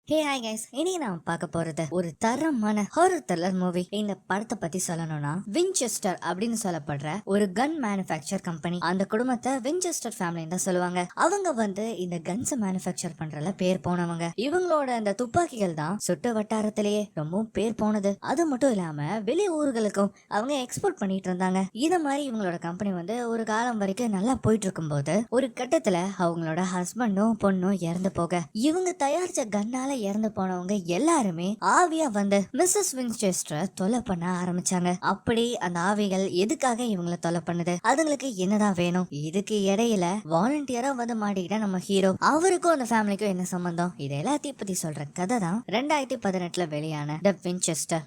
Hey hi guys, இன்னைக்கு நான் பார்க்க போறது ஒரு தரமான ஹாரர் த்ரில்லர் மூவி. இந்த படத்தை பத்தி சொல்லணும்னா, வின்செஸ்டர் அப்படின்னு சொல்லப்படுற ஒரு கன் மேனுஃபேக்சர் கம்பெனி. அந்த குடும்பத்தை வின்செஸ்டர் ஃபேமிலின்னு தான் சொல்லுவாங்க. அவங்க இந்த கன்ஸ் மேனுஃபேக்சர் பண்றதுல பேர் போனவங்க. இவங்களோட அந்த துப்பாக்கிகள் தான் சுட்டு வட்டாரத்திலேயே ரொம்பவும் பேர் போனது. அது மட்டும் இல்லாம வெளி ஊர்களுக்கும் அவங்க எக்ஸ்போர்ட் பண்ணிட்டு இருந்தாங்க. இத மாதிரி இவங்களோட கம்பெனி ஒரு காலம் வரைக்கும் நல்லா போயிட்டு இருக்கும் போது ஒரு கட்டத்துல அவங்களோட ஹஸ்பண்டும் பொண்ணும் இறந்து போக, இவங்க தயாரிச்ச கன்னால இறந்து போனவங்க எல்லாருமே ஆவியா மிஸ்ஸஸ் வின்செஸ்டரை தொலை பண்ண ஆரம்பிச்சாங்க. அப்படி அந்த ஆவிகள் எதுக்காக இவங்களை தொலை பண்ணுது, அதுங்களுக்கு என்னதான் வேணும்? இதுக்கு இடையில வாலண்டியரா மாட்டிக்கிட்ட நம்ம ஹீரோ, அவருக்கும் அந்த ஃபேமிலிக்கும் என்ன சம்பந்தம்? இது எல்லாத்தையும் பத்தி சொல்ற கதை தான் 2018 வெளியான தி வின்செஸ்டர்.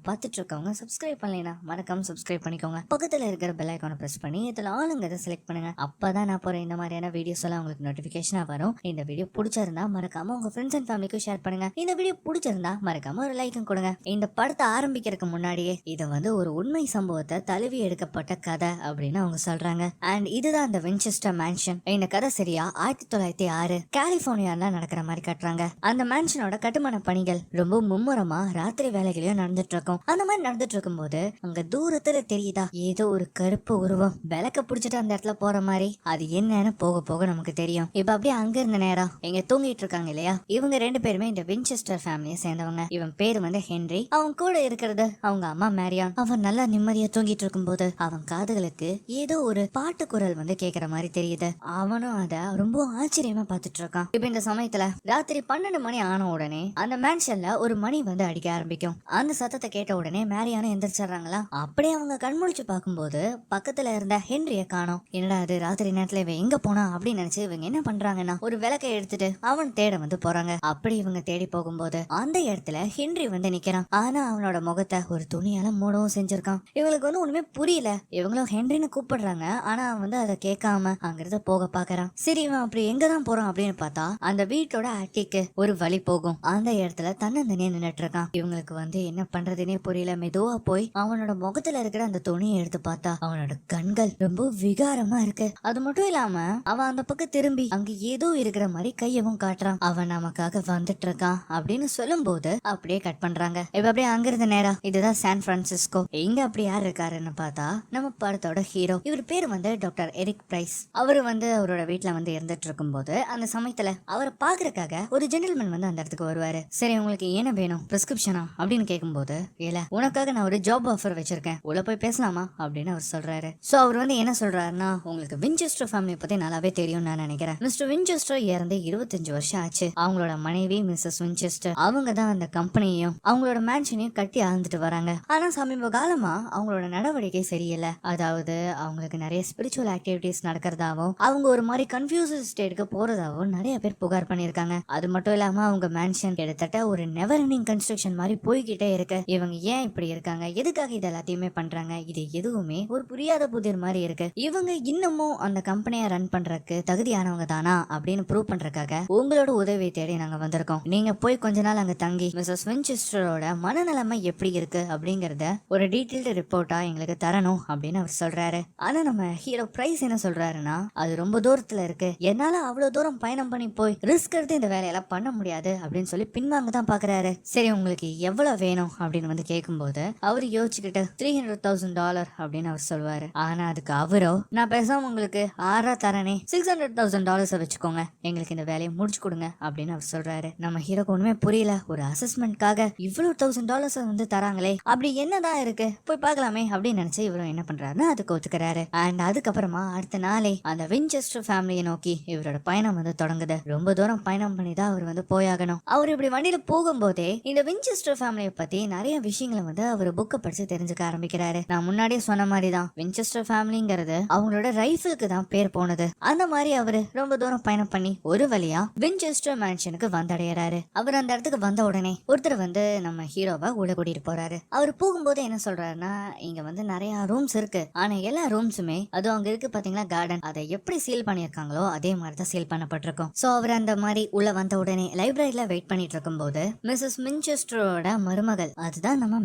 பார்த்துட்டு இருக்கவங்க சப்ஸ்கிரைப் பண்ணலைன்னா மறக்காம சப்ஸ்கிரைப் பண்ணிக்கோங்க. பக்கத்துல இருக்கிற பெல் ஐகானை பிரஸ் பண்ணி இதுல ஆளுங்க செலக்ட் பண்ணுங்க. அப்பதான் நான் போற இந்த மாதிரியான வீடியோஸ் எல்லாம் உங்களுக்கு நோட்டிபிகேஷனா வரும். இந்த வீடியோ பிடிச்சிருந்தா மறக்காம உங்க ஃப்ரெண்ட்ஸ் அண்ட் ஃபேமிலிக்கு ஷேர் பண்ணுங்க. இந்த வீடியோ பிடிச்சிருந்தா மறக்காம ஒரு லைக்கும் கொடுங்க. இந்த படத்தை ஆரம்பிக்கிறதுக்கு முன்னாடியே இது ஒரு உண்மை சம்பவத்தை தழுவி எடுக்கப்பட்ட கதை அப்படின்னு அவங்க சொல்றாங்க. அண்ட் இதுதான் அந்த வின்செஸ்டர் மேன்ஷன். இந்த கதை சரியா 1906 கலிபோர்னியால நடக்கிற மாதிரி கட்டுறாங்க. அந்த மேன்ஷனோட கட்டுமான பணிகள் ரொம்ப மும்முரமா ராத்திரி வேலைகளையும் நடந்துட்டு இருக்கும். அந்த மாதிரி நடந்துட்டு இருக்கும் போது அங்க தூரத்துல தெரியுதா ஏதோ ஒரு கருப்பு உருவம் விளக்க புடிச்சிட்டு அந்த இடத்துல போற மாதிரி. அது என்னன்னு போக போக நமக்கு தெரியும். இப்ப அப்படியே அங்க இருந்த நேரம் எங்க தூங்கிட்டு இருக்காங்க இல்லையா, இவங்க ரெண்டு பேருமே இந்த வின்செஸ்டர் ஃபேமிலியை சேர்ந்தவங்க. இவன் பேரு ஹென்றி. அவன் கூட இருக்கிறது அவங்க அம்மா மேரியான். அவன் நல்லா நிம்மதியா தூங்கிட்டு இருக்கும் போது அவன் காதுகளுக்கு ஏதோ ஒரு பாட்டு குரல் கேக்குற மாதிரி தெரியுது. அவனும் அத ரொம்ப ஆச்சரியமா பாத்துட்டு இருக்கான். இப்ப இந்த சமயத்துல ராத்திரி 12 மணி ஆன உடனே அந்த மேன்ஷன்ல ஒரு மணி அடிக்க ஆரம்பிக்கும். அந்த சத்தத்தை கேட்ட உடனே மேரியானும் எந்திரிச்சிடறாங்களா. அப்படியே அவங்க கண்முழிச்சு பார்க்கும்போது பக்கத்துல இருந்த ஹென்ரிய காணோம். என்னடா அது ராத்திரி நேரத்துல இவன் எங்க போனா அப்படின்னு நினைச்சு இவங்க என்ன பண்றாங்கன்னா ஒரு விளக்கை எடுத்துட்டு அவன் தேட போறாங்க. அப்படி இவங்க தேடி போகும்போது அந்த இடத்துல ஹென்றி நிக்கிறான். ஆனா அவனோட முகத்தை ஒரு துணியால மூடவும் செஞ்சிருக்கான். இவங்களுக்கு ஒண்ணுமே புரியல. இவங்களும் ஹென்றின்னு கூப்பிடுறாங்க. ஆனா அவன் அதை கேட்காம அங்கிருந்து போக பாக்குறான். சரி இவன் அப்படி எங்கதான் போறான் அப்படின்னு பார்த்தா அந்த வீட்டோட அட்டிக்கு ஒரு வழி போகும். அந்த இடத்துல தன்னந்தனியா நின்னுட்டு இருக்கான். இவங்களுக்கு என்ன பண்றதுன்னே புரியல. மெதுவா போய் அவனோட முகத்துல இருக்கிற அந்த துணியை எடுத்து பார்த்தா அவனோட கண்கள் ரொம்ப விகாரமா இருக்கு. அது மட்டும் இல்லாம அவன் அந்த பக்கம் திரும்பி அங்க ஏதோ இருக்கிற மாதிரி கையவும் காட்டுறான். அவன் நமக்காக வந்துட்டு இருக்கான் அப்படின்னு சொல்லும் போது அப்படியே கட் பண்றாங்க. இப்ப அப்படியே அங்கிருந்த நேரம் இதுதான் சான் பிரான்சிஸ்கோ. இங்க அப்படி யார் இருக்காருன்னு பார்த்தா நம்ம படத்தோட ஹீரோ. இவர் பேர் டாக்டர் எரிக் பிரைஸ். அவரு அவரோட வீட்டுல இருந்துட்டு இருக்கும் போது அந்த சமயத்துல அவரை பாக்குறதுக்காக ஒரு ஜென்டில்மேன் அந்த இடத்துக்கு வருவாரு. சரி உங்களுக்கு என்ன வேணும், பிரிஸ்கிரிப்ஷனா அப்படின்னு கேட்கும் போது, இல்ல உனக்காக நான் ஒரு ஜாப் ஆஃபர் வச்சிருக்கேன், உள்ள போய் பேசலாமா அப்படின்னு அவர் சொல்றாரு. சோ அவர் என்ன சொல்றாருன்னா, உங்களுக்கு வின்செஸ்டர் ஃபேமிலி பத்தி நல்லாவே தெரியும் நான் நினைக்கிறேன். மிஸ்டர் வின்செஸ்டர் இறந்து 25 வருஷம் ஆச்சு. அவங்களோட மனைவி மிஸ்ஸஸ் வின்செஸ்டர் அவங்க தான் அந்த கம்பெனியையும் அவங்களோட மேன்ஷனையும் கட்டி ஆழ்ந்துட்டு வராங்க. ஆனா சமீப காலமா அவங்களோட நடவடிக்கை சரியில்லை. அதாவது அவங்களுக்கு நிறைய ஸ்பிரிச்சுவல் ஆக்டிவிட்டிஸ் நடக்கிறதாவும் அவங்க ஒரு மாதிரி கன்ஃபியூஸ் ஸ்டேட்டுக்கு போறதாவும் நிறைய பேர் புகார் பண்ணிருக்காங்க. அது மட்டும் இல்லாம அவங்க மேன்ஷன் கிட்டத்தட்ட ஒரு நெவர் எண்டிங் கன்ஸ்ட்ரக்ஷன் மாதிரி போய்கிட்டே இருக்கு. இவங்க ஏன் இப்படி இருக்காங்க, எதுக்காக இது எல்லாத்தையுமே பண்றாங்க, இது எதுவுமே ஒரு புரியாத புதிர் மாதிரி இருக்கு. இவங்க இன்னமும் அந்த கம்பெனியை ரன் பண்றதுக்கு தகுதியானவங்க தானா அப்படின்னு ப்ரூவ் பண்றதுக்காக உங்களோட உதவி தேடி நாங்க வந்திருக்கோம். நீங்க போய் கொஞ்ச நாள் அங்க தங்கி மிஸ்ஸஸ் வின்செஸ்டரோட மனநலமை எப்படி இருக்கு அப்படிங்கறத ஒரு டீடைல்டு ரிப்போர்ட்டா எங்களுக்கு தரணும் அப்படின்னு அவர் சொல்றாரு. ஆனா நம்ம ஹீரோ பிரைஸ் என்ன சொல்றாருன்னா, அது ரொம்ப தூரத்துல இருக்கு, என்னால அவ்வளவு தூரம் பயணம் பண்ணி போய் ரிஸ்க் எடுத்து இந்த வேலையெல்லாம் பண்ண முடியாது அப்படின்னு சொல்லி பின்வாங்க தான் பாக்குறாரு. சரி உங்களுக்கு எவ்வளவு வேணும் அப்படின்னு கேட்கும்போது அவரு யோசிச்சுக்கிட்டு $300,000 அப்படின்னு அவர் சொல்வாரு. ஆனா அதுக்கு அவரோ, நான் பேசாம உங்களுக்கு 6 தரனே $600,000 வச்சுக்கோங்க, எங்களுக்கு இந்த வேலையை முடிச்சு கொடுங்க அப்படின்னு அவர் சொல்றாரு. நம்ம ஹீரோக்கு ஒண்ணுமே புரியல. ஒரு அசஸ்மெண்ட்காக இவ்வளவு $1,000 தராங்களே, அப்படி என்னதான் இருக்கு, போய் பார்க்கலாமே அப்படின்னு நினைச்சு இவரும் என்ன பண்றாருன்னா அதுக்கு ஒத்துக்கிறாரு. அண்ட் அதுக்கப்புறமா அடுத்த நாளே அந்த வின்செஸ்டர் ஃபேமிலியை நோக்கி இவரோட பயணம் தொடங்குது. ரொம்ப தூரம் பயணம் பண்ணி தான் அவர் போயாகணும். அவர் இப்படி வண்டியில போகும்போதே இந்த வின்செஸ்டர் ஃபேமிலியை பத்தி நிறைய விஷயங்களை அவர் புக்கை படிச்சு தெரிஞ்சுக்க ஆரம்பிக்கிறாரு. நான் முன்னாடியே சொன்ன மாதிரி தான் வின்செஸ்டர் ஃபேமிலிங்கிறது அவங்களோட ரைஃபிளுக்கு தான் பேர் போனது. அந்த மாதிரி அவரு ரொம்ப தூரம் பயணம் பண்ணி ஒரு வழியா வின்செஸ்டர் மேன்ஷனுக்கு வந்தடைகிறாரு. அவர் அந்த இடத்துக்கு வந்த உடனே ஒருத்தர் நம்ம ஹீரோவை உள்ள கூட்டிட்டு போறாரு. அவர் போகும்போது என்ன சொல்றாருன்னா, இங்க நிறைய ரூம்ஸ் இருக்கு, ஆனா எல்லா ரூம்ஸுமே அதுவும் அங்க இருக்கு பாத்தீங்களா கார்டன், அதை எப்படி சீல் பண்ணிருக்காங்களோ அதே மாதிரிதான் சீல் பண்ணப்பட்டிருக்கும். சோ அவர் அந்த மாதிரி உள்ள வந்த உடனே லைப்ரரியில வெயிட் பண்ணிட்டு இருக்கும் போது மிஸ்ஸஸ் வின்செஸ்டரோட மருமகள், அதுதான் நம்ம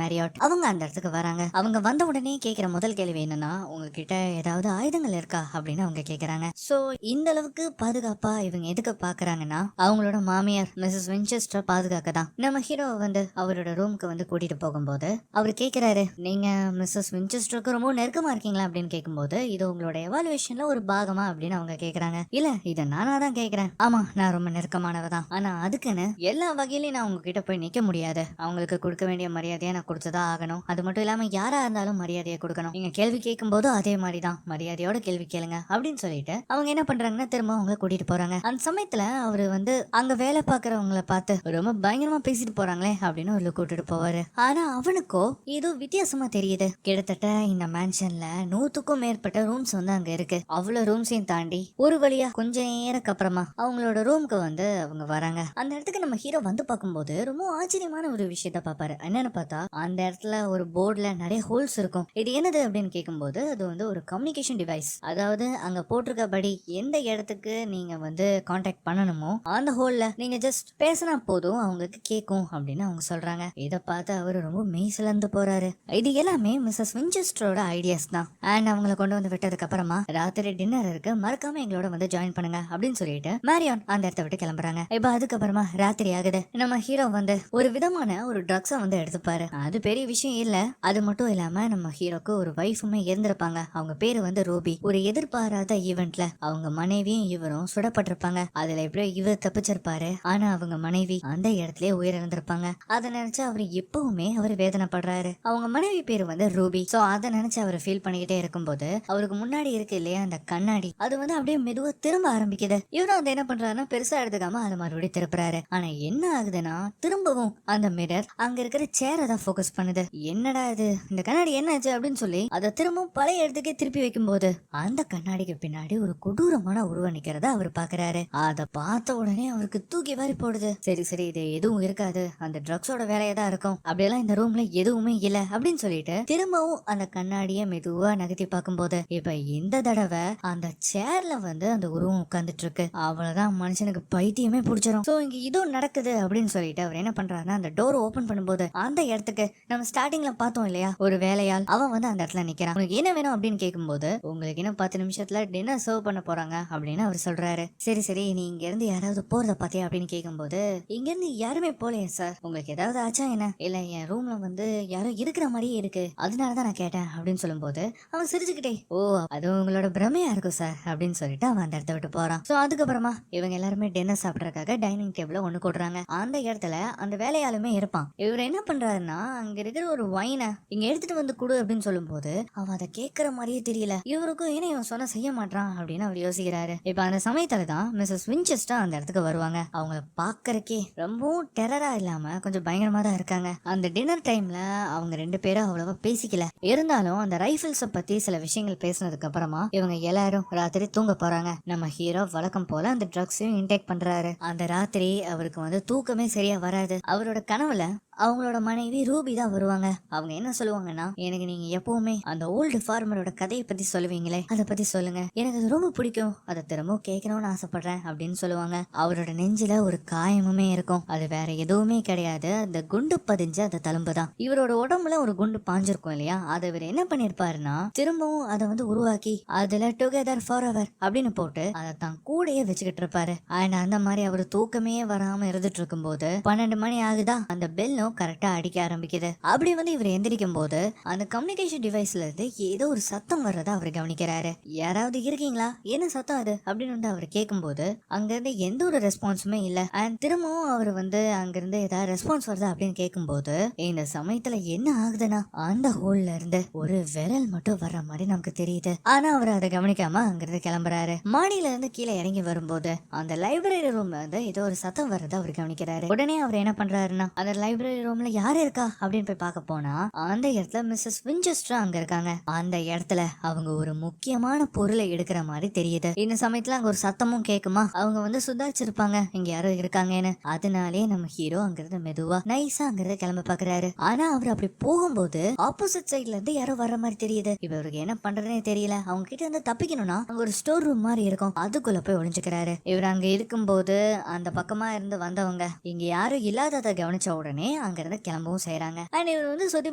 மேரியாட், அவங்க அந்த இடத்துக்கு வராங்க. அவங்க வந்த உடனே கேக்குற முதல் கேள்வி என்னன்னா, உங்ககிட்ட ஏதாவது ஆயுதங்கள் இருக்கா அப்படின்னு அவங்க கேக்குறாங்க. சோ இந்த அளவுக்கு பாதுகாப்பா இவங்க எதுக்கு பாக்குறாங்கன்னா, அவங்களோட மாமியார் ஜூனியர் மிஸ்ஸஸ் வின்செஸ்டர் பாதுகாக்க தான் நம்ம ஹீரோ வந்து அவரோட ரூமுக்கு வந்து கூட்டிட்டு போகும்போது அவர் கேக்குறாரு, நீங்க மிஸ்ஸஸ் வின்செஸ்டருக்கு ரொம்ப நெருக்கமா இருக்கீங்களா அப்படின்னு கேட்கும்போது, இது உங்களோட எவாலுவேஷன்ல ஒரு பாகமா அப்படின்னு அவங்க கேக்குறாங்க. இல்ல, இதை நானா தான் கேக்குறேன். ஆமா, நான் ரொம்ப நெருக்கமானவ தான். ஆனா அதுக்குன்னு எல்லா வகையிலையும் நான் உங்ககிட்ட போய் நிக்க முடியாது. அவங்களுக்கு கொடுக்க வேண்டிய மரியாதையை நான் கொடுத்துதான் ஆகணும். அது மட்டும் இல்லாம யாரா இருந்தாலும் மரியாதையை கொடுக்கணும். நீங்க கேள்வி கேட்கும் போது அதே மாதிரிதான் மரியாதையோட கேள்வி கேளுங்க அப்படின்னு சொல்லிட்டு அவங்க என்ன பண்றாங்கன்னா திரும்ப அவங்கள கூட்டிட்டு போறாங்க. அந்த சமயத்துல அவரு வந்து அங்க வேலை பாக்குறவங்களை பார்த்து ரொம்ப பயங்கரமா பேசிட்டு போறாங்களே அப்படின்னு ஒரு கூட்டிட்டு போவாரு. ஆனா அவனுக்கோ ஏதோ வித்தியாசமா தெரியுது. கிட்டத்தட்ட இந்த மேன்ஷன்ல 100க்கும் மேற்பட்ட ரூம்ஸ் வந்து அங்க இருக்கு. அவ்வளவு ரூம்ஸையும் தாண்டி ஒரு வழியா கொஞ்ச நேரத்துக்கு அப்புறமா அவங்களோட ரூமுக்கு வந்து அவங்க வராங்க. அந்த இடத்துக்கு நம்ம ஹீரோ வந்து பார்க்கும்போது ரொம்ப ஆச்சரியமான ஒரு விஷயத்த பாப்பாரு. என்னன்னு பார்த்தா அந்த இடத்துல ஒரு போர்டுல நிறைய ஹோல்ஸ் இருக்கும். இது என்னது அப்படின்னு கேட்கும்போது அது வந்து ஒரு கம்யூனிகேஷன் டிவைஸ். அதாவது அங்க போட்டிருக்கபடி எந்த இடத்துக்கு நீங்க வந்து கான்டாக்ட் பண்ணணுமோ அந்த ஹோல்ல நீங்க ஜஸ்ட் பேசினா போதும் அவங்களுக்கு கேட்கும் அப்படின்னு அவங்க சொல்றாங்க. இதை பார்த்து அவரு ரொம்ப மெய்சிலந்து போறாரு. இது எல்லாமே மிஸ்ஸஸ் வின்செஸ்டரோட ஐடியாஸ் தான். அண்ட் அவங்களை கொண்டு வந்து விட்டதுக்கு அப்புறமா ராத்திரி டின்னர் இருக்கு, மறக்காம எங்களோட வந்து ஜாயின் பண்ணுங்க அப்படின்னு சொல்லிட்டு மேரியான் அந்த இடத்த விட்டு கிளம்புறாங்க. இப்ப அதுக்கப்புறமா ராத்திரி ஆகுது. நம்ம ஹீரோ வந்து ஒரு விதமான ஒரு ட்ரக்ஸை வந்து எடுத்துப்பாரு. அது பெரிய விஷயம் இல்ல. அது மட்டும் இல்லாம நம்ம ஹீரோக்கு ஒரு வைஃபுமே இருந்திருப்பாங்க. அவங்க பேரு வந்து ரூபி. ஒரு எதிர்பாராத ஈவெண்ட்ல அவங்க மனைவியும் இவரும் சுடப்பட்டிருப்பாங்க. அதுல எப்படியோ இவர் தப்பிச்சிருப்பாரு. ஆனா அவங்க மனைவி அந்த இடத்துலயே உயிரிழந்திருப்பாங்க. அதை நினைச்சு அவர் எப்பவுமே அவர் வேதனைப்படுறாரு. அவங்க மனைவி பேரு வந்து ரூபி. சோ அதை நினைச்சு அவர் ஃபீல் பண்ணிக்கிட்டே இருக்கும்போது அவருக்கு முன்னாடி இருக்கு இல்லையா அந்த கண்ணாடி, அது வந்து அப்படியே மெதுவா திரும்ப ஆரம்பிக்குது. இவரும் அதை என்ன பண்றாருன்னா பெருசா எடுத்துக்காம அதை மறுபடியும் திருப்புறாரு. ஆனா என்ன ஆகுதுன்னா திரும்பவும் அந்த மிரர் அங்க இருக்கிற சேரை தான் போக்கஸ் பண்ணுது. என்னடா இது, இந்த கண்ணாடி என்னாச்சு அப்படின்னு சொல்லி அதை திரும்பவும் பழைய இடத்துக்கே திருப்பி வைக்கும் போது அந்த கண்ணாடிக்கு பின்னாடி ஒரு கொடூரமான உருவம் நிக்கிறத அவர் பாக்குறாரு. அதை பார்த்த உடனே அவருக்கு தூக்கி வாரி போடுது. சரி சரி, இது எதுவும் இருக்காது, அந்த ட்ரக்ஸோட வேலையா தான் இருக்கும், அப்படியெல்லாம் இந்த ரூம்ல எதுவுமே இல்ல அப்படின்னு சொல்லிட்டு திரும்பவும் அந்த கண்ணாடியை மெதுவா நகர்த்தி பார்க்கும்போது இப்ப இந்த தடவை அந்த சேர்ல வந்து அந்த உருவம் உட்கார்ந்துட்டு இருக்கு. அவ்வளவுதான், மனுஷனுக்கு பைத்தியமே பிடிச்சிரும். சோ இங்க இதுவும் நடக்குது அப்படின்னு சொல்லிட்டு அவர் என்ன பண்றாருன்னா அந்த டோர் ஓபன் பண்ணும்போது அந்த இடத்துக்கு நம்ம ஸ்டார்டிங்ல பார்த்தோம் இல்லையா ஒரு வேலையால், அவன் வந்து அந்த இடத்துல நிக்கிறான். உனக்கு என்ன வேணும் அப்படின்னு கேட்கும்போது உங்களுக்கு இன்னும் 10 நிமிஷத்துல டின்னர் சர்வ் பண்ண போறாங்க அப்படின்னு அவர் சொல்றாரு. சரி சரி, நீ இங்க இருந்து யாராவது போறத பாத்தியா அப்படின்னு கேட்கும்போது இங்க இருந்து யாருமே போலையே சார், உங்களுக்கு ஏதாவது ஆச்சா என்ன? இல்ல, என் ரூம்ல வந்து யாரோ இருக்கிற மாதிரியே இருக்கு, அதனாலதான் நான் கேட்டேன் அப்படின்னு சொல்லும்போது அவன் சிரிச்சுக்கிட்டே, ஓ அது உங்களோட பிரமையா இருக்கும் சார் அப்படின்னு சொல்லிட்டு அவன் அந்த இடத்த விட்டு போறான். சோ அதுக்கப்புறமா இவங்க எல்லாருமே டின்னர் சாப்பிடறதுக்காக டைனிங் டேபிள ஒண்ணு கூடுறாங்க. அந்த இடத்துல அந்த வேலையாளுமே இருப்பான். இவர் என்ன பண்றாருன்னா அங்க இருக்கிற ஒரு வைனை இங்க எடுத்துட்டு வந்து கொடு அப்படின்னு சொல்லும்போது அவன் அதை கேட்கற மாதிரியே தெரியல. இவருக்கும் ஏன்னா இவன் சொன்ன செய்ய மாட்டான் அப்படின்னு அவர் யோசிக்கிறாரு. இப்ப அந்த சமயத்துல தான் மிஸ்ஸஸ் வின்செஸ்டர் அந்த இடத்துக்கு வருவாங்க. அவங்கள பாக்குறக்கே ரொம்பவும் டெரரா இல்லாம கொஞ்சம் பயங்கரமா தான் இருக்காங்க. அந்த டின்னர் டைம்ல அவங்க 2 பேரும் அவ்வளவா பேசிக்கல. இருந்தாலும் அந்த ரைபிள்ஸ பத்தி சில விஷயங்கள் பேசினதுக்கு அப்புறமா இவங்க எல்லாரும் ராத்திரி தூங்க போறாங்க. நம்ம ஹீரோ வழக்கம் போல அந்த ட்ரக்ஸையும் இன்டேக் பண்றாரு. அந்த ராத்திரி அவருக்கு வந்து தூக்கமே சரியா வராது. அவரோட கனவுல அவங்களோட மனைவி ரூபி தான் வருவாங்க. அவங்க என்ன சொல்லுவாங்கன்னா, எனக்கு நீங்க எப்பவுமே அந்த ஓல்டு ஃபார்மரோட கதையை பத்தி சொல்லுவீங்களே, அதை பத்தி சொல்லுங்க, எனக்கு அது ரொம்ப பிடிக்கும், அதை திரும்ப கேட்கணும்னு ஆசைப்படுறேன் அப்படின்னு சொல்லுவாங்க. அவரோட நெஞ்சில ஒரு காயமுமே இருக்கும். அது வேற எதுவுமே கிடையாது, அந்த குண்டு பதிஞ்ச அந்த தழும்பு தான். இவரோட உடம்புல ஒரு குண்டு பாஞ்சிருக்கும் இல்லையா, அதை இவர் என்ன பண்ணிருப்பாருன்னா திரும்பவும் அதை வந்து உருவாக்கி அதுல டுகெதர் ஃபார் எவர் அப்படின்னு போட்டு அதை தான் கூடயே வச்சுக்கிட்டு இருப்பாரு. அண்ட் அந்த மாதிரி அவர் தூக்கமே வராம இருந்துட்டு இருக்கும் போது 12 மணி ஆகுதா, அந்த பெல்லும் கரெக்டா அடிக்க ஆரம்பிக்குது. அப்படி வந்து இவர் எந்திரிக்கும் போது அந்த கம்யூனிகேஷன் டிவைஸ்ல இருந்து ஏதோ ஒரு சத்தம் வர்றதா அவர் கவனிக்கிறாரு. யாராவது இருக்கீங்களா, என்ன சத்தம் அது அப்படின்னு வந்து அவர் கேட்கும்போது அங்க இருந்து எந்த ஒரு ரெஸ்பான்ஸுமே இல்ல. அண்ட் திரும்பவும் அவர் வந்து அங்க இருந்து ஏதாவது ரெஸ்பான்ஸ் வருதா அப்படின்னு கேட்கும்போது இந்த சமயத்துல என்ன ஆகுதுன்னா அந்த ஹோல்ல இருந்து ஒரு விரல் மட்டும் வர்ற மாதிரி நமக்கு தெரியுது. ஆனா அவர் அதை கவனிக்காம அங்கிருந்து கிளம்புறாரு. மாடியில இருந்து கீழே இறங்கி வரும்போது அந்த லைப்ரரி ரூம்ல இருந்து ஏதோ ஒரு சத்தம் வர்றதை அவர் கவனிக்கிறாரு. உடனே அவர் என்ன பண்றாருன்னா அந்த லைப்ரரி ரூம்ல யாரு இருக்கா அப்படின்னு போய் பார்க்க போனா அந்த இடத்துல மிஸ்ஸஸ் வின்செஸ்டர் அங்க இருக்காங்க. அந்த இடத்துல அவங்க ஒரு முக்கியமான பொருளை எடுக்கிற மாதிரி தெரியுது. இந்த சமயத்துல அங்க ஒரு சத்தமும் கேக்குமா, அவங்க வந்து சுதாரிச்சிருப்பாங்க இங்க யாரோ இருக்காங்கன்னு. அதனாலே நம்ம ஹீரோ அங்கிருந்து மெதுவா நைஸா அங்கிருந்து கிளம்ப பாக்குறாரு. ஆனா அவர் அப்படி போகும்போது ஆப்போசிட் சைட்ல இருந்து யாரோ வர்ற மாதிரி தெரியுது. இவருக்கு என்ன பண்றதுனே தெரியல. அவங்க கிட்ட இருந்து தப்பிக்கணும்னா அங்க ஒரு ஸ்டோர் ரூம் மாதிரி இருக்கும், அதுக்குள்ள போய் ஒளிஞ்சுக்கிறாரு. இவர் அங்க இருக்கும்போது அந்த பக்கமா இருந்து வந்தவங்க இங்க யாரும் இல்லாததை கவனிச்ச உடனே அங்க இருந்து கிளம்பவும் செய்யறாங்க. அண்ட் இவர் வந்து சுத்தி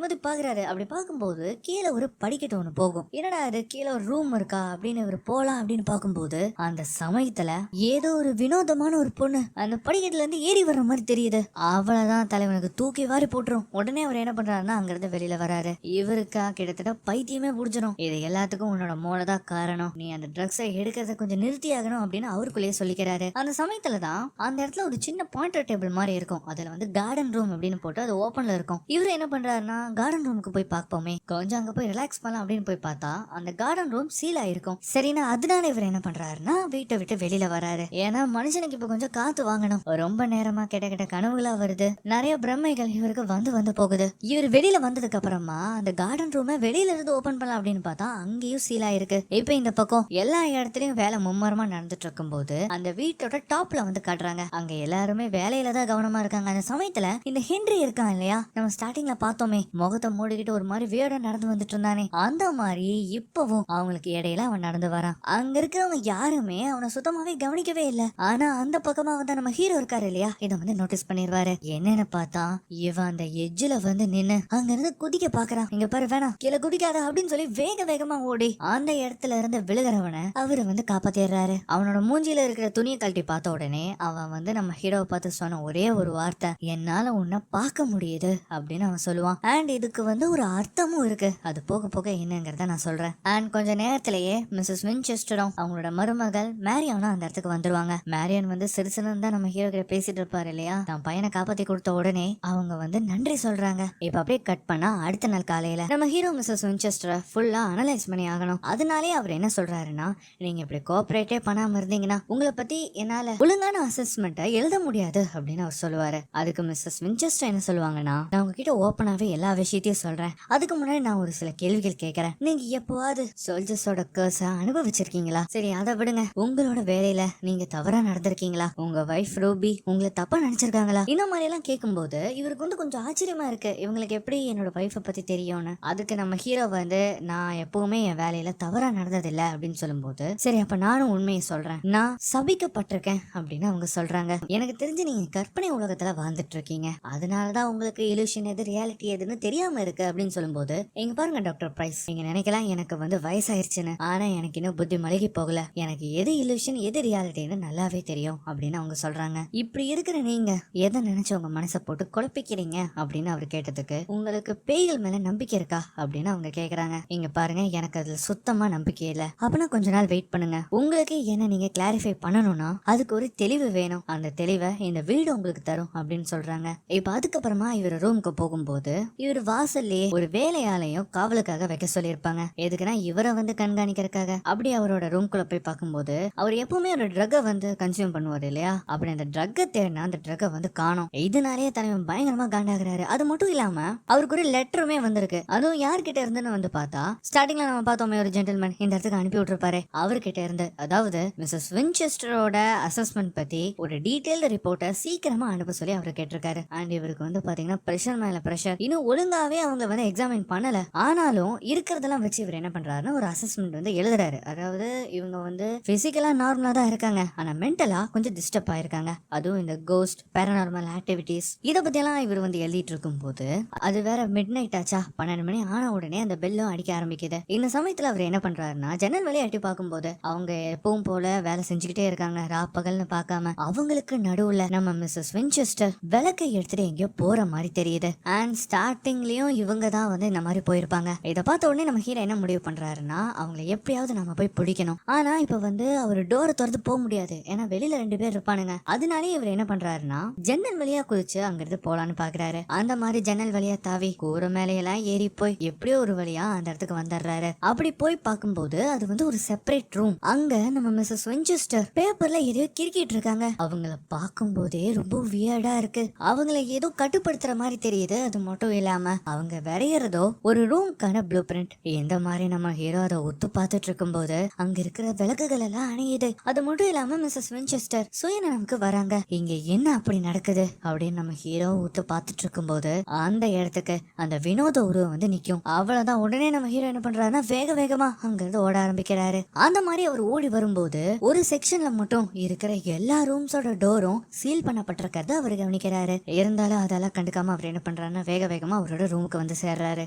பத்தி பாக்குறாரு. அப்படி பார்க்கும்போது கீழே ஒரு படிக்கட்டு ஒண்ணு போகும். என்னடா அது கீழே ஒரு ரூம் இருக்கா அப்படின்னு இவர் போலாம் அப்படின்னு பார்க்கும்போது அந்த சமயத்துல ஏதோ ஒரு வினோதமான ஒரு பொண்ணு அந்த படிக்கட்டுல இருந்து ஏறி வர்ற மாதிரி தெரியுது. அவ்வளவுதான் தலைவனுக்கு தூக்கி வாரி போட்டுரும். உடனே அவர் என்ன பண்றாருன்னா அங்க இருந்து வெளியில வராரு. இவருக்கா கிட்டத்தட்ட பைத்தியமே புடிச்சிடும். இது எல்லாத்துக்கும் உன்னோட மூளைதான் காரணம். நீ அந்த ட்ரக்ஸை எடுக்கிறத கொஞ்சம் நிறுத்தி ஆகணும் அப்படின்னு அவருக்குள்ளேயே சொல்லிக்கிறாரு. அந்த சமயத்துலதான் அந்த இடத்துல ஒரு சின்ன பாயிண்டர் டேபிள் மாதிரி இருக்கும். அதுல வந்து கார்டன் ரூம் அப்படின்னு போட்டு அது ஓப்பன்ல இருக்கும். இவரு என்ன பண்றாருன்னா கார்டன் ரூமுக்கு போய் பார்ப்போமே, கொஞ்சம் அங்க போய் ரிலாக்ஸ் பண்ணலாம் அப்படின்னு போய் பார்த்தா அந்த கார்டன் ரூம் சீல் ஆயிருக்கும். சரினா அதனால இவர் என்ன பண்றாருன்னா வீட்டை விட்டு வெளியில வராரு. ஏன்னா மனுஷனுக்கு இப்ப கொஞ்சம் காத்து வாங்கணும். ரொம்ப நேரமா கெட்ட கனவுகளா வருது. நிறைய பிரம்மைகள் இவருக்கு வந்து போகுது. இவர் வெளியில வந்ததுக்கு அப்புறமா அந்த கார்டன் ரூமை வெளியில இருந்து ஓபன் பண்ணலாம் அப்படின்னு பார்த்தா அங்கேயும் சீல் ஆயிருக்கு. இப்ப இந்த பக்கம் எல்லா இடத்துலயும் வேலை மும்மரமா நடந்துட்டு இருக்கும் போது அந்த வீட்டோட டாப்ல வந்து காட்டுறாங்க. அங்க எல்லாருமே வேலையில தான் கவனமா இருக்காங்க. அந்த சமயத்துல இந்த ஹென்றி இருக்கான் இல்லையா, நம்ம ஸ்டார்டிங்ல பார்த்தோமே, முகத்தை மூடிக்கிட்டு ஒரு மாதிரி வேட நடந்து வந்துட்டு இருந்தானே, அந்த மாதிரி இப்பவும் அவங்களுக்கு இடையில அவன் நடந்து வரான். அங்க இருக்கிறவங்க யாருமே அவனை சுத்தமாவே கவனிக்கவே இல்ல. ஆனா அந்த பக்கமா வந்து நம்ம ஹீரோ இருக்காரு இல்லையா, இதை வந்து நோட்டீஸ் பண்ணிடுவாரு. என்னன்னு பார்த்தா இவன் அந்த எட்ஜ்ல வந்து நின்னு அங்க இருந்து குதிக்க பாக்குறான். இங்க பாரு வேணாம் கீழே குதிக்காத அப்படின்னு சொல்லி வேகமா ஓடி அந்த இடத்துல இருந்து விழுகிறவனை அவரு வந்து காப்பாத்திடுறாரு. அவனோட மூஞ்சில இருக்கிற துணியை கழட்டி பார்த்த உடனே அவன் வந்து நம்ம ஹீரோவை பார்த்து சொன்ன ஒரே ஒரு வார்த்தை, என்னால உன்னை பார்க்க முடியுது அப்படின்னு அவன் சொல்லுவான். அண்ட் இதுக்கு வந்து ஒரு அர்த்தமும் இருக்கு. அது போக போக என்னங்கிறத நான் சொல்றேன். அண்ட் கொஞ்ச நேரத்திலேயே மிஸ்ஸஸ் வின்செஸ்டரும் அவங்களோட மருமகள் மேரியானும் அந்த இடத்துக்கு வந்துருவாங்க. மேரியான் வந்து சிறுசுன்னு தான் நம்ம ஹீரோ கிட்ட பேசிட்டு இருப்பாரு இல்லையா, தான் பையனை காப்பாத்தி கொடுத்த உடனே அவங்க வந்து நன்றி சொல்றாங்க. இப்ப அப்படியே கட் பண்ணா அடுத்த நாள் காலையில நம்ம ஹீரோ மிஸ்ஸஸ் வின்செஸ்டரை ஃபுல்லா அனலைஸ் பண்ணி ஆகணும். அதனாலே அவர் என்ன சொல்றாருன்னா, நீங்க இப்படி கோஆபரேட்டே பண்ணாம இருந்தீங்கன்னா உங்களை பத்தி என்னால ஒழுங்கான அசஸ்மெண்ட்டை எழுத முடியாது அப்படின்னு அவர் சொல்லுவாரு. அதுக்கு மிஸ்ஸஸ் வின்செஸ்டர் என்ன சொல்லுவாங்கன்னா, நான் உங்ககிட்ட ஓப்பனாவே எல்லா விஷயத்தையும் சொல்றேன். அதுக்கு முன்னாடி நான் ஒரு சில கேள்விகள் கேட்கறேன். நீங்க எப்போவாது சோல்ஜர்ஸோட கர்ஸ அனுபவிச்சிருக்கீங்களா? சரி அதை விடுங்க, உங்களோட வேலையில நீங்க தவறா நடந்திருக்கீங்களா? உங்க வைஃப் ரூபி உங்களை தப்பா நினைச்சிருக்காங்களா? இந்த மாதிரி எல்லாம் கேட்கும்போது இவருக்கு வந்து கொஞ்சம் ஆச்சரியமா இருக்கு, இவங்களுக்கு எப்படி என்னோட வைஃபை பத்தி தெரியும்னு. அதுக்கு நம்ம ஹீரோ வந்து, நான் எப்பவுமே என் வேலையில தவறா நடந்ததில்லை அப்படின்னு சொல்லும்போது, சரி அப்ப நானும் உண்மையை சொல்றேன், நான் சபிக்கப்பட்டிருக்கேன் அப்படின்னு அவங்க சொல்றாங்க. எனக்கு தெரிஞ்சு நீங்க கற்பனை உலகத்துல வாழ்ந்துட்டு இருக்கீங்க, அதனாலதான் உங்களுக்கு இலூஷன் எது ரியாலிட்டி எதுன்னு தெரியாம இருக்கு அப்படின்னு சொல்லும்போது, எங்க பாருங்க டாக்டர் பிரைஸ், நீங்க நினைக்கலாம் எனக்கு வந்து வயசாயிருச்சுன்னு, ஆனா எனக்கு இன்னும் புத்தி மழுகி போகல, எனக்கு எது இலூஷன் எது ரியாலிட்டின்னு நல்லாவே தெரியும் அப்படின்னு அவங்க சொல்றாங்க. இப்படி இருக்கிற நீங்க எதை நினைச்சு உங்க மனசை போட்டு குழப்பிக்கிறீங்க அப்படின்னு அவர் கேட்டதுக்கு, உங்களுக்கு பேய்கள் மேல நம்பிக்கை இருக்கா அப்படின்னு அவங்க கேக்குறாங்க. இங்க பாருங்க, எனக்கு அதுல சுத்தமா நம்பிக்கை இல்ல. அப்படின்னா கொஞ்ச நாள் வெயிட் பண்ணுங்க, உங்களுக்கு என்ன நீங்க கிளாரிஃபை பண்ணணும்னா அதுக்கு ஒரு தெளிவு வேணும், அந்த தெளிவை இந்த வீடு உங்களுக்கு தரும் அப்படின்னு சொல்றாங்க. இப்ப அதுக்கப்புறமா இவர் ரூமுக்கு போகும்போது இவர் வாசல்லே ஒரு வேலையாலையும் காவலுக்காக வைக்க சொல்லியிருப்பாங்க. எதுக்குன்னா இவரை வந்து கண்காணிக்கிறதுக்காக. அப்படி அவரோட ரூம்குள்ள போய் பார்க்கும்போது அவர் எப்பவுமே ஒரு ட்ரக்கை வந்து கன்சியூம் பண்ணுவார் இல்லையா, அப்படி அந்த ட்ரக்கை தேடினா அந்த ட்ரக்கை வந்து காணோம். இதனாலேயே தலைவன் பயங்கரமா காண்டாகிறாரு. அது மட்டும் இல்லாம அவருக்கு ஒரு லெட்டருமே வந்திருக்கு. அதுவும் யார்கிட்ட இருந்துன்னு வந்து பார்த்தா, ஸ்டார்டிங்ல நம்ம பார்த்தோமே ஒரு ஜென்டில்மேன் இந்த இடத்துக்கு அனுப்பி விட்டுருப்பாரு, அவர்கிட்ட இருந்து. அதாவது மிஸ்ஸஸ் வின்செஸ்டரோட அசஸ்மெண்ட் பத்தி ஒரு டீடைல்டு ரிப்போர்ட்டை சீக்கிரமா அனுப்ப சொல்லி அவர் கேட்டிருக்காரு. அண்ட் இவருக்கு வந்து பாத்தீங்கன்னா பிரஷர் மேல பிரஷர், இன்னும் ஒழுங்காவே அவங்க வந்து எக்ஸாமின் பண்ணல. ஆனாலும் இருக்கிறதெல்லாம் வச்சு இவர் என்ன பண்றாருன்னா ஒரு அசஸ்மெண்ட் வந்து எழுதுறாரு. அதாவது இவங்க வந்து பிசிக்கலா நார்மலா தான் இருக்காங்க, ஆனா மென்டலா கொஞ்சம் டிஸ்டர்ப் ஆயிருக்காங்க. அதுவும் இந்த கோஸ்ட் பேரநார்மல் ஆக்டிவிட்டிஸ் இதை பத்தி எல்லாம் இவர் வந்து எழுதிட்டு இருக்கும் போது, அது வேற மிட் நைட் ஆச்சா, 12 மணி ஆன உடனே அந்த பெல்லும் அடிக்க ஆரம்பிக்குது. இந்த சமயத்துல அவர் என்ன பண்றாருன்னா ஜன்னல் வழியா எட்டி பார்க்கும்போது அவங்க எப்பவும் போல வேலை செஞ்சுக்கிட்டே இருக்காங்க, ராப்பகல்னு பார்க்காம. அவங்களுக்கு நடுவுல நம்ம மிஸ்ஸஸ் வின்செஸ்டர் விளக்கை எடுத்துட்டு எங்கேயோ போற மாதிரி தெரியுது. அண்ட் ஸ்டார்டிங்லயும் இவங்க தான் வந்து இந்த மாதிரி போயிருப்பாங்க. இதை பார்த்த உடனே நம்ம ஹீரோ என்ன முடிவு பண்றாருன்னா அவங்களை எப்படியாவது நம்ம போய் பிடிக்கணும். ஆனா இப்ப வந்து அவர் டோரை திறந்து போக முடியாது, ஏன்னா வெளியில 2 பேர் இருப்பானுங்க. அதனாலே இவர் என்ன பண்றாருன்னா ஜன்னல் வழியா குதிச்சு அங்கிருந்து போலான்னு பாக்குறாரு. அந்த மாதிரி ஜன்னல் வழியா தாவி கூரை மேலையெல்லாம் ஏறி போய் எப்படியோ ஒரு வழியா அந்த இடத்துக்கு வந்துடுறாரு. அப்படி போய் பார்க்கும்போது அது வந்து ஒரு செப்பரேட் ரூம். அங்க நம்ம மிஸ்ஸஸ் வின்செஸ்டர் பேப்பர்ல எதையோ கிறுக்கிட்டு இருக்காங்க. அவங்கள பார்க்கும் போதே ரொம்ப வியர்டா இருக்கு. அவங்கள ஏதோ கட்டுப்படுத்துற மாதிரி தெரியுது. அது மட்டும் இல்லாம அவங்க வரையறதோ ஒரு ரூம்கான ப்ளூ பிரிண்ட். இந்த மாதிரி நம்ம ஹீரோ அதை ஒத்து பார்த்துட்டு இருக்கும் போது அங்க இருக்கிற விளக்குகள் எல்லாம் அணையுது. அது மட்டும் இல்லாம மிஸ்ஸஸ் வின்செஸ்டர் சுயநலமுக்கு வராங்க. இங்க என்ன அப்படி நடக்குது அப்படின்னு நம்ம ஹீரோ ஒத்து பார்த்துட்டு இருக்கும் போது அந்த இடத்துக்கு அந்த வினோத உருவம் வந்து நிக்கும். அவ்வளவுதான், உடனே நம்ம ஹீரோ என்ன பண்றாருன்னா வேகமா அங்க இருந்து ஓட ஆரம்பிக்கிறாரு. அந்த மாதிரி அவர் ஓடி வரும்போது ஒரு செக்ஷன்ல மட்டும் இருக்கிற எல்லா ரூம்ஸோட டோரும் சீல் பண்ணப்பட்டிருக்கிறத அவர் கவனிக்கிறாரு. இருந்தாலும் அதெல்லாம் கண்டுக்காம அவர் என்ன பண்றாருன்னா வேக வேகமா அவரோட ரூமுக்கு வந்து சேர்றாரு.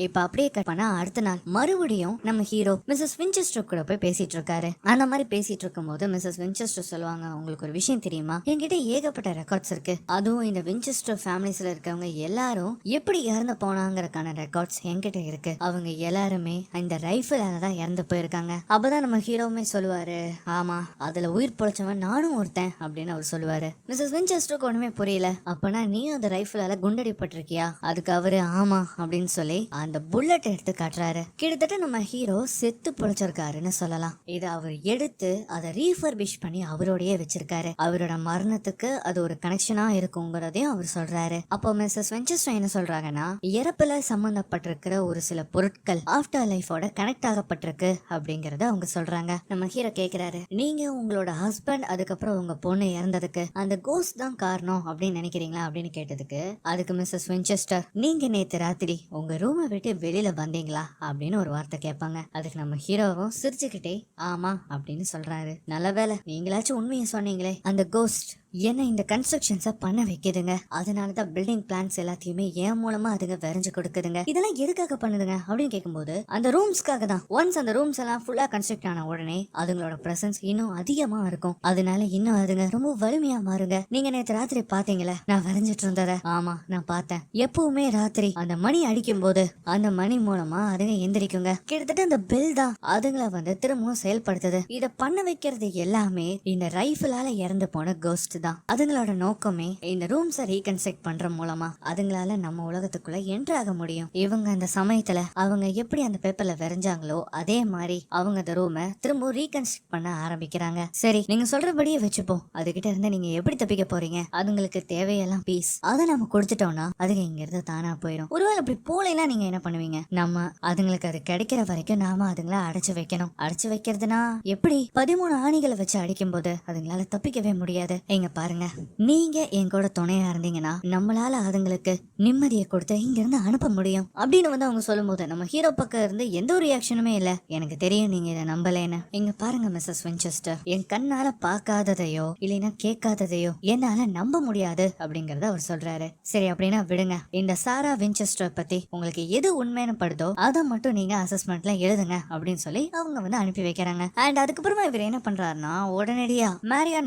இப்ப அப்படியே கட் பண்ணா அடுத்த நாள் மறுபடியும் நம்ம ஹீரோ மிஸ்ஸஸ் வின்செஸ்டர் கூட போய் பேசிட்டு இருக்காரு. அந்த மாதிரி பேசிட்டு இருக்கும் போது மிஸ்ஸஸ் வின்செஸ்டர் சொல்லுவாங்க, உங்களுக்கு ஒரு விஷயம் தெரியுமா, என்கிட்ட ஏகப்பட்ட ரெக்கார்ட்ஸ் இருக்கு. அதுவும் இந்த வின்செஸ்டர் ஃபேமிலிஸ்ல இருக்கவங்க எல்லாரும் எப்படி இறந்து போனாங்கறதுக்கான ரெக்கார்ட்ஸ் என்கிட்ட இருக்கு. அவங்க எல்லாருமே இந்த ரைஃபிளால தான் இறந்து போயிருக்காங்க. அப்பதான் நம்ம ஹீரோவுமே சொல்லுவாரு, ஆமா அதுல உயிர் பொழைச்சவன் நானும் ஒருத்தன் அப்படின்னு அவர் சொல்லுவாரு. மிஸ்ஸஸ் வின்செஸ்டருக்கு ஒண்ணுமே புரியல. அப்பனா நீ அந்த ரைஃபிளால குண்டடிப்பட்டிருக்கியா? அதுக்கு அவரு ஆமா அப்படின்னு சொல்லி அந்த புல்லட் எடுத்து காட்டுறாரு. கிட்டத்தட்ட நம்ம ஹீரோ செத்து பொழைச்சிருக்காருன்னு சொல்லலாம். இதை அவர் எடுத்து அதை ரீஃபர்பிஷ் பண்ணி அவரோடய வச்சிருக்காரு. அவரோட மரணத்துக்கு அது ஒரு கனெக்ஷனா இருக்குங்கிறதையும் அவர் சொல்றாரு. அப்போ மிஸ்ஸஸ் வின்செஸ்டர் என்ன சொல்றாங்கன்னா, இறப்புல சம்பந்தப்பட்டிருக்கிற ஒரு சில பொருட்கள் ஆஃப்டர் லைஃபோட கனெக்ட் ஆகப்பட்டிருக்கு அப்படிங்கறத அவங்க சொல்றாங்க. நம்ம ஹீரோ கேக்குறாரு, நீங்க உங்களோட ஹஸ்பண்ட் அதுக்கப்புறம் உங்க பொண்ணு இறந்ததுக்கு அந்த கோஸ்ட் தான் காரணம் அப்படின்னு நினைக்கிறீங்களா அப்படின்னு கேட்டதுக்கு அதுக்கு மிஸ்ஸஸ் வின்செஸ்டர், நீங்க நேத்து ராத்திரி உங்க ரூமை விட்டு வெளியில வந்தீங்களா அப்படின்னு ஒரு வார்த்தை கேட்பாங்க. அதுக்கு நம்ம ஹீரோவும் சிரிச்சுக்கிட்டே ஆமா அப்படின்னு சொல்றாரு. நல்ல வேலை நீங்களாச்சும் உண்மையை சொன்னீங்களே, அந்த கோஸ்ட் என்ன இந்த கன்ஸ்ட்ரக்ஷன்ஸ பண்ண வைக்குதுங்க, அதனாலதான் பில்டிங் பிளான்ஸ் எல்லாத்தையுமே என் மூலமா அதுங்க வரைஞ்சு கொடுக்குதுங்க. இதெல்லாம் எதுக்காக பண்ணுதுங்க அப்படின்னு கேட்கும்போது அந்த ரூம்ஸ்க்காக தான். ஒன்ஸ் அந்த ரூம்ஸ் எல்லாம் ஃபுல்லா கன்ஸ்ட்ரக்ட் ஆன உடனே அதுங்களோட பிரசன்ஸ் இன்னும் அதிகமா இருக்கும். அதனால இன்னும் அதுங்க ரொம்ப வலிமையா மாறுங்க. நீங்க நேற்று ராத்திரி பாத்தீங்களா நான் வரைஞ்சிட்டு இருந்தத? ஆமா நான் பார்த்தேன். எப்பவுமே ராத்திரி அந்த மணி அடிக்கும் போது அந்த மணி மூலமா அதுங்க எந்திரிக்குங்க. கிட்டத்தட்ட அந்த பெல் தான் அதுங்களை வந்து திரும்பவும் செயல்படுத்துது. இத பண்ண வைக்கிறது எல்லாமே இந்த ரைஃபிளால இறந்து போன கோஸ்ட். அதுங்களோட நோக்கமே இந்த ரூம்ஸை ரீகன்ஸ்ட்ரக்ட் பண்ற மூலமா அதுங்களால நம்ம உலகத்துக்குள்ள என்டர் ஆக முடியும். இவங்க அந்த சமயத்துல அவங்க எப்படி அந்த பேப்பர்ல வரைஞ்சாங்களோ அதே மாதிரி அவங்க அந்த ரூமை திரும்ப ரீகன்ஸ்ட்ரக்ட் பண்ண ஆரம்பிக்கிறாங்க. சரி நீங்க சொல்றபடியே வச்சுப்போம். அதுகிட்ட இருந்து நீங்க எப்படி தப்பிக்க போறீங்க? அதுங்களுக்கு தேவையெல்லாம் பீஸ், அதை நம்ம கொடுத்துட்டோம்னா அதுங்க இங்க இருந்து தானா போயிடும். ஒருவேளை அப்படி போலாம் நீங்க என்ன பண்ணுவீங்க? நம்ம அதுங்களுக்கு அது கிடைக்கிற வரைக்கும் நாம அதுங்களை அடைச்சு வைக்கணும். அடைச்சு வைக்கிறதுனா எப்படி? 13 ஆணிகளை வச்சு அடிக்கும் போது அதுங்களால தப்பிக்கவே முடியாது. எங்க பாருங்க, நீங்க என் கூட துணையா இருந்தீங்கன்னா நம்மளால அதுங்களுக்கு நிம்மதியை கொடுத்து இங்க இருந்து அனுப்ப முடியும் அப்படின்னு வந்து அவங்க சொல்லும் போது நம்ம ஹீரோ பக்கம் இருந்து எந்த ஒரு ரியாக்ஷனுமே இல்ல. எனக்கு தெரியும் நீங்க இதை நம்பலேன்னு. இங்க பாருங்க மிஸ்ஸஸ் வின்செஸ்டர், என் கண்ணால பார்க்காததையோ இல்லைன்னா கேட்காததையோ என்னால நம்ப முடியாது அப்படிங்கறத அவர் சொல்றாரு. சரி அப்படின்னா விடுங்க, இந்த சாரா வின்செஸ்டர் பத்தி உங்களுக்கு எது உண்மைன்னு படுதோ அதை மட்டும் நீங்க அசஸ்மெண்ட்ல எழுதுங்க அப்படின்னு சொல்லி அவங்க வந்து அனுப்பி வைக்கிறாங்க. அண்ட் அதுக்கப்புறமா இவர் என்ன பண்றாருன்னா உடனடியா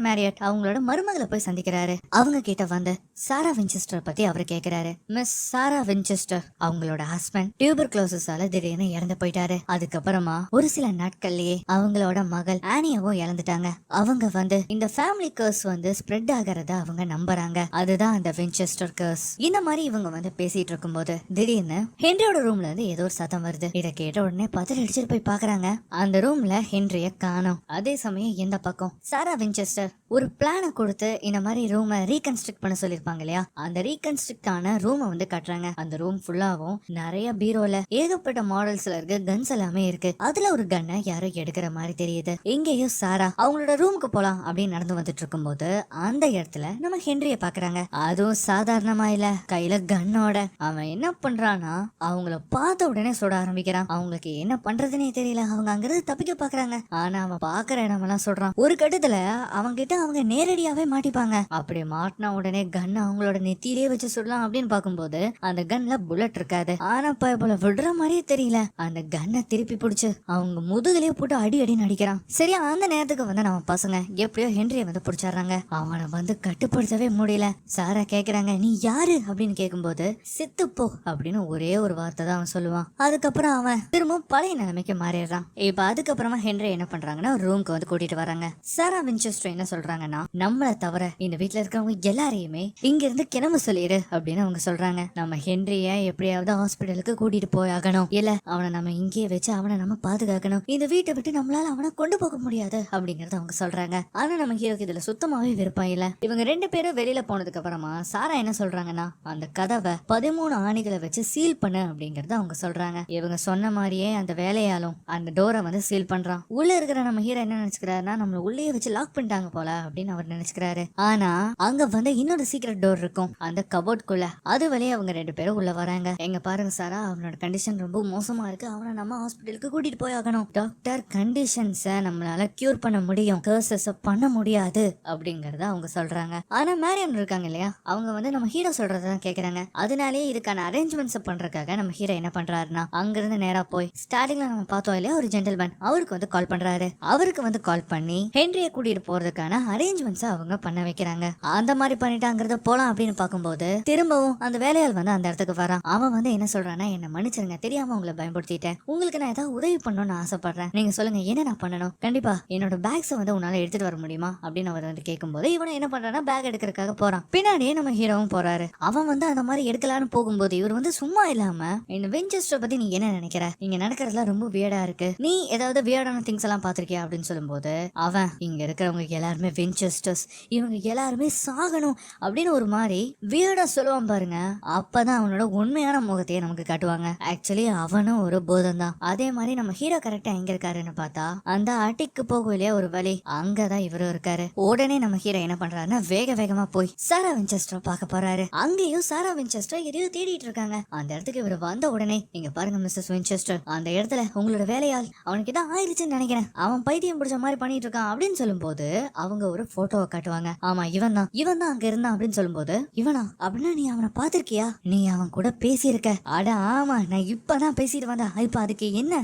மேரியட் அவங்களோட மருமகளை போய் சந்திக்கிறாரு. அவங்க கிட்ட வந்து சாரா வின்செஸ்டர் பத்தி அவர் கேக்குறாரு. மிஸ் சாரா வின்செஸ்டர் அவங்களோட ஹஸ்பண்ட் டியூபர்குலோசிஸால திடீர்னு இறந்து போயிட்டாரு. அதுக்கப்புறமா ஒரு சில நாட்கள்லயே அவங்களோட மகள் ஆனியாவும் இறந்துட்டாங்க. அவங்க வந்து இந்த ஃபேமிலி கர்ஸ் வந்து ஸ்ப்ரெட் ஆகிறத அவங்க நம்புறாங்க. அதுதான் அந்த வின்செஸ்டர் கர்ஸ். இந்த மாதிரி இவங்க வந்து பேசிட்டு இருக்கும்போது திடீர்னு ஹென்ரியோட ரூம்ல இருந்து ஏதோ ஒரு சத்தம் வருது. இதை கேட்ட உடனே பதறி அடிச்சுட்டு போய் பாக்குறாங்க. அந்த ரூம்ல ஹென்ரிய காணோம். அதே சமயம் இந்த பக்கம் சாரா வின்செஸ்டர் ஒரு பிளானை கொடுத்து இந்த மாதிரி ரூமை ரீகன்ஸ்ட்ரக்ட் பண்ண சொல்லிருப்பாங்க இல்லையா, அந்த ரீகன்ஸ்ட்ரக்ட் ஆன ரூமை வந்து கட்டுறாங்க. அந்த ரூம் ஃபுல்லாவும் நிறைய பீரோல ஏகப்பட்ட மாடல்ஸ்ல இருக்க கன்ஸ் எல்லாமே இருக்கு. அதுல ஒரு கன்னை யாரோ எடுக்கிற மாதிரி தெரியுது. எங்கேயும் சாரா அவங்களோட ரூமுக்கு போலாம் அப்படின்னு நடந்து வந்துட்டு இருக்கும் போது அந்த இடத்துல நம்ம ஹென்ரிய பாக்குறாங்க. அதுவும் சாதாரணமா இல்ல, கையில கன்னோட. அவன் என்ன பண்றான்னா அவங்கள பார்த்த உடனே சுட ஆரம்பிக்கிறான். அவங்களுக்கு என்ன பண்றதுன்னே தெரியல. அவங்க அங்கிருந்து தப்பிக்க பாக்குறாங்க. ஆனா அவன் பாக்குற இடமெல்லாம் சொல்றான். ஒரு கட்டத்துல அவங்க கிட்ட அவங்க நேரடியாவே மாட்டிப்பாங்க. அப்படி மாட்டின உடனே கன் அவங்களோட நெத்தியிலே வச்சு சுடலாம் அப்படின்னு பாக்கும்போது அந்த கன்ல புல்லட் இருக்காது. ஆனா போல விடுற மாதிரியே தெரியல. அந்த கன்னை திருப்பி பிடிச்சு அவங்க முதுகிலே போட்டு அடி அடி நடிக்கிறான். சரியா அந்த நேரத்துக்கு வந்து நம்ம பசங்க எப்படியோ ஹென்ரிய வந்து பிடிச்சாடுறாங்க. அவனை வந்து கட்டுப்படுத்தவே முடியல. சாரா கேக்குறாங்க, நீ யாரு அப்படின்னு கேட்கும்போது செத்துப்போ அப்படின்னு ஒரே ஒரு வார்த்தை தான் அவன் சொல்லுவான். அதுக்கப்புறம் அவன் திரும்ப பழைய நிலைமைக்கு மாறிடுறான். இப்ப அதுக்கப்புறமா ஹென்ரி என்ன பண்றாங்கன்னா ரூம்க்கு வந்து கூட்டிட்டு வராங்க. சாரா வின்செஸ்டர் என்ன சொல்றாங்கன்னா, நம்மள தவிர இந்த வீட்டுல இருக்கவங்க எல்லாரையுமே இங்க இருந்து கிளம்ப சொல்லிடு அப்படின்னு அவங்க சொல்றாங்க. நம்ம ஹென்ரிய எப்படியாவது ஹாஸ்பிட்டலுக்கு கூட்டிட்டு போய் ஆகணும். இல்ல அவனை நம்ம இங்கேயே வச்சு அவனை நம்ம பாதுகாக்கணும். இந்த வீட்டை விட்டு நம்மளால அவனை கொண்டு போக முடியாது அப்படிங்கறத அவங்க சொல்றாங்க. ஆனா நம்ம ஹீரோக்கு இதுல சுத்தமாவே விருப்பம் இல்ல. இவங்க 2 பேரும் வெளியில போனதுக்கு அப்புறமா சாரா என்ன சொல்றாங்கன்னா, அந்த கதவை 13 ஆணிகளை வச்சு சீல் பண்ணு அப்படிங்கறத அவங்க சொல்றாங்க. இவங்க சொன்ன மாதிரியே அந்த வேலையாலும் அந்த டோரை வந்து சீல் பண்றான். உள்ள இருக்கிற நம்ம ஹீரோ என்ன நினைச்சுக்கிறாருன்னா, நம்மள உள்ளே வச்சு லாக் பண்ணிட்டாங்க போல அப்படின்னு அவர் நினைச்சுக்கிறாரு. ஆனா அங்க வந்து இன்னொரு சீக்ரெட் டோர் இருக்கும் அந்த கபோர்ட்குள்ள. அது வழியே அவங்க 2 பேரும் உள்ள வராங்க. எங்க பாருங்க சாரா, அவனோட கண்டிஷன் ரொம்ப மோசமா இருக்கு, அவனை நம்ம ஹாஸ்பிட்டலுக்கு கூட்டிட்டு போய் ஆகணும். டாக்டர், கண்டிஷன்ஸை நம்மளால கியூர் பண்ண முடியும், கர்சஸ் பண்ண முடியாது அப்படிங்கறத அவங்க சொல்றாங்க. ஆனா மேரியன் இருக்காங்க இல்லையா, அவங்க வந்து நம்ம ஹீரோ சொல்றதான் கேக்குறாங்க. அதனாலேயே இதுக்கான அரேஞ்ச்மெண்ட்ஸ் பண்றதுக்காக நம்ம ஹீரோ என்ன பண்றாருன்னா, அங்கிருந்து நேரா போய் ஸ்டார்டிங்ல நம்ம பார்த்தோம் இல்லையா ஒரு ஜென்டில்மேன், அவருக்கு வந்து கால் பண்றாரு. அவருக்கு வந்து கால் பண்ணி ஹென்ரிய கூட்டிட்டு போறதுக்கான அரேஞ்ச்மெண்ட்ஸ் அவங்க பண்ண வைக்கிறாங்க. அந்த மாதிரி பண்ணிட்டாங்கிறத போலாம் அப்படின்னு பார்க்கும்போது திரும்பவும் அந்த வேலையாள் வந்து அந்த இடத்துக்கு வரான். அவன் வந்து என்ன சொல்றான்னா, என்ன மன்னிச்சிருங்க, தெரியாம உங்களை பயன்படுத்திட்டேன், உங்களுக்கு நான் ஏதாவது உதவி பண்ணணும்னு ஆசைப்படுறேன், நீங்க சொல்லுங்க என்ன நான் பண்ணணும், கண்டிப்பா என்னோட பேக்ஸை வந்து உன்னால எடுத்துட்டு வர முடியுமா அப்படின்னு அவர் வந்து கேட்கும்போது இவனை என்ன பண்றான்னா பேக் எடுக்கிறதுக்காக போறான். பின்னாடியே நம்ம ஹீரோவும் போறாரு. அவன் வந்து அந்த மாதிரி எடுக்கலான்னு போகும்போது இவர் வந்து சும்மா இல்லாம, இந்த வின்செஸ்டர் பத்தி நீ என்ன நினைக்கிற, இங்க நடக்கிறதுலாம் ரொம்ப வியர்டா இருக்கு, நீ ஏதாவது வியர்டான திங்ஸ் எல்லாம் பாத்திருக்கியா அப்படின்னு சொல்லும்போது அவன், இங்க இருக்கிறவங்க எல்லாருமே வின்செஸ்டர்ஸ், இவங்க எல்லாருமே சாகணும் அப்படின்னு ஒரு மாதிரி வியர்டா சொல்லுவான் பாருங்க. அப்பதான் அவனோட உண்மையான முகத்தையே நமக்கு காட்டுவாங்க. ஆக்சுவலி அவனும் ஒரு பூதம் தான். அதே மாதிரி நம்ம ஹீரோ கரெக்டா எங்க இருக்காருன்னு பார்த்தா அந்த அட்டிக்கு போகும் இல்லையா ஒரு வழி, அங்கதான் இவரும் இருக்காரு. உடனே நம்ம ஹீரோ என்ன பண்றாருன்னா வேக வேகமா போய் சாரா வின்செஸ்டர் பார்க்க போறாரு. அங்கேயும் சாரா வின்செஸ்டர் எதையோ தேடிட்டு இருக்காங்க. அந்த இடத்துக்கு இவர் வந்த உடனே, இங்க பாருங்க மிஸ்ஸஸ் வின்செஸ்டர், அந்த இடத்துல உங்களோட வேலையால் அவனுக்கு தான் ஆயிடுச்சுன்னு நினைக்கிறேன், அவன் பைத்தியம் பிடிச்ச மாதிரி பண்ணிட்டு இருக்கான் அப்படின்னு சொல்லும் போது அவங்க ஒரு போட்டோவை காட்டுவாங்க. ஆமா இவன் தான் அங்க இருந்தான் அப்படின்னு சொல்லும்போது, இவனா அப்படின்னா நீ அவனை பாத்திருக்கியா, நீ அவன் கூட பேசியிருக்க, அட ஆமா நான் இப்பதான் பேசிட்டு வந்தா, இப்ப அதுக்கு என்ன,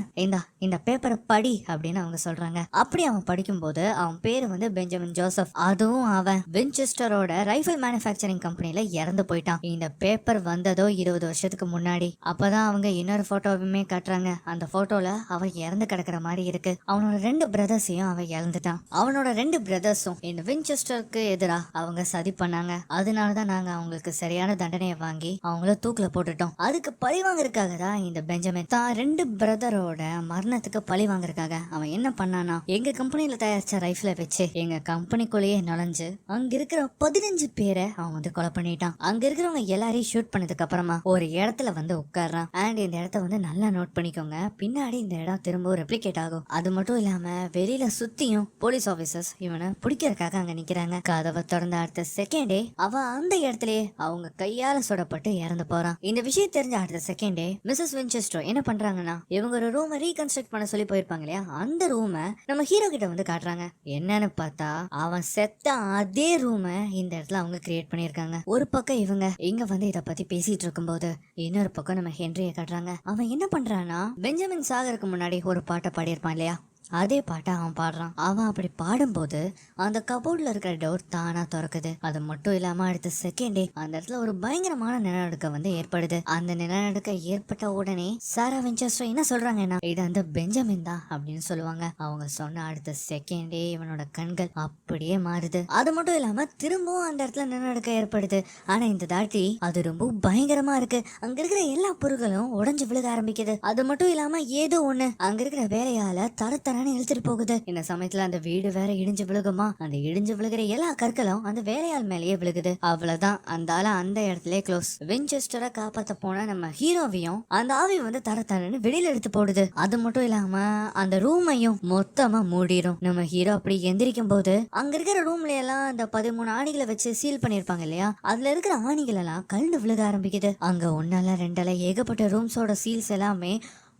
இந்த பேப்பரை படி அப்படின்னு அவங்க சொல்றாங்க. அப்படி அவன் படிக்கும் போது அவன் பேரு வந்து பெஞ்சமின் ஜோசப். அதுவும் அவன் வின்செஸ்டரோட ரைஃபிள் மேனுஃபேக்சரிங் கம்பெனில இறந்து போயிட்டான். இந்த பேப்பர் வந்ததோ 20 வருஷத்துக்கு முன்னாடி. அப்பதான் அவங்க இன்னொரு போட்டோவுமே காட்டுறாங்க. அந்த போட்டோல அவன் இறந்து கிடக்குற மாதிரி இருக்கு. அவனோட 2 பிரதர்ஸையும் அவன் இறந்துட்டான். அவனோட 2 பிரதர்ஸும் இந்த வின்செஸ்டருக்கு எதிரா அவங்க சதி பண்ணாங்க. அதனாலதான் நாங்க அவங்களுக்கு சரியான தண்டனையை வாங்கி அவங்கள தூக்குல போட்டுட்டோம். அதுக்கு பழி வாங்கறதுக்காக தான் இந்த பெஞ்சமின் தான் 2 பிரதரோட மரணத்துக்கு பழி வாங்கறதுக்காக அவன் என்ன பண்ணானா, எங்க கம்பெனில தயாரிச்ச ரைஃபிளை வச்சு எங்க கம்பெனிக்குள்ளேயே நுழைஞ்சு அங்க இருக்கிற 15 பேரை அவன் வந்து கொலை பண்ணிட்டான். அங்க இருக்கிறவங்க எல்லாரையும் ஷூட் பண்ணதுக்கு அப்புறமா ஒரு இடத்துல வந்து உட்கார்றான். அண்ட் இந்த இடத்த வந்து நல்லா நோட் பண்ணிக்கோங்க, பின்னாடி இந்த இடம் திரும்ப ரெப்ளிகேட் ஆகும். அது மட்டும் இல்லாம வெளியில சுத்தியும் போலீஸ் ஆபீசர்ஸ் இவனை பிடிக்கிறதுக்காக அங்க நிக்கிறாங்க. கதவை திறந்த அடுத்த செகண்டே அவன் அந்த இடத்துலயே அவங்க கையால சுடப்பட்டு இறந்து போறான். இந்த விஷயம் தெரிஞ்ச அடுத்த செகண்டே மிஸ்ஸஸ் வின்செஸ்டர் என்ன பண்றாங்கன்னா, இவங்க ஒரு ரூமை ரீகன்ஸ்ட்ரக்ட் பண்ண சொல்லி போயிருப்பாங்க இல்லையா, அந்த ரூமை நம்ம ஹீரோ கிட்ட வந்து காட்டுறாங்க. என்னன்னு பார்த்தா அவன் செத்த அதே ரூமை இந்த இடத்துல அவங்க கிரியேட் பண்ணிருக்காங்க. ஒரு பக்கம் இவங்க இங்க வந்து இத பத்தி பேசிட்டு இருக்கும்போது இன்னொரு பக்கம் நம்ம ஹென்ரிய காட்டுறாங்க. அவன் என்ன பண்றான்னா, பெஞ்சமின் சாகருக்கு முன்னாடி ஒரு பாட்டை பாடியிருப்பான் இல்லையா, அதே பாட்டை அவன் பாடுறான். அவன் அப்படி பாடும்போது அந்த கபோர்ட்ல இருக்கிற டோர் தானா திறக்குது. அது மட்டும் இல்லாம அடுத்த செகண்டே அந்த இடத்துல ஒரு பயங்கரமான நிலநடுக்கம் வந்து ஏற்படுது. அந்த நிலநடுக்கம் ஏற்பட்ட உடனே சாரா வின்செஸ்டர் என்ன சொல்றாங்கன்னா, இது அந்த பெஞ்சமின் தான் அப்படின்னு சொல்லுவாங்க. அவங்க சொன்ன அடுத்த செகண்டே இவனோட கண்கள் அப்படியே மாறுது. அது மட்டும் இல்லாம திரும்பவும் அந்த இடத்துல நிலநடுக்கம் ஏற்படுது. ஆனா இந்த தாட்டி அது ரொம்ப பயங்கரமா இருக்கு. அங்க இருக்கிற எல்லா பொருட்களும் உடைஞ்சு விழுக ஆரம்பிக்குது. அது மட்டும் இல்லாம ஏதோ ஒண்ணு அங்க இருக்கிற வேலையால தரத்தர இழுத்துட்டு போகுது. இந்த சமயத்துல அந்த வீடு வேற இடிஞ்சு விழுகுமா, அந்த இடிஞ்சு விழுகிற எல்லா கற்களும் அந்த வேலையாள் மேலேயே விழுகுது. அவ்வளவுதான், அந்த ஆள அந்த இடத்துல க்ளோஸ். வின்செஸ்டரை காப்பாத்த போன நம்ம ஹீரோவையும் அந்த ஆவி வந்து தரன்னு வெளியில எடுத்து போடுது. அது மட்டும் இல்லாம அந்த ரூமையும் மொத்தமா மூடிடும். நம்ம ஹீரோ அப்படி எந்திரிக்கும் போது அங்க இருக்கிற ரூம்ல எல்லாம் அந்த 13 ஆணிகளை வச்சு சீல் பண்ணிருப்பாங்க இல்லையா, அதுல இருக்கிற ஆணிகள் எல்லாம் கழுந்து விழுக ஆரம்பிக்குது. அங்க 1 2 ஏகப்பட்ட ரூம்ஸோட சீல்ஸ் எல்லாமே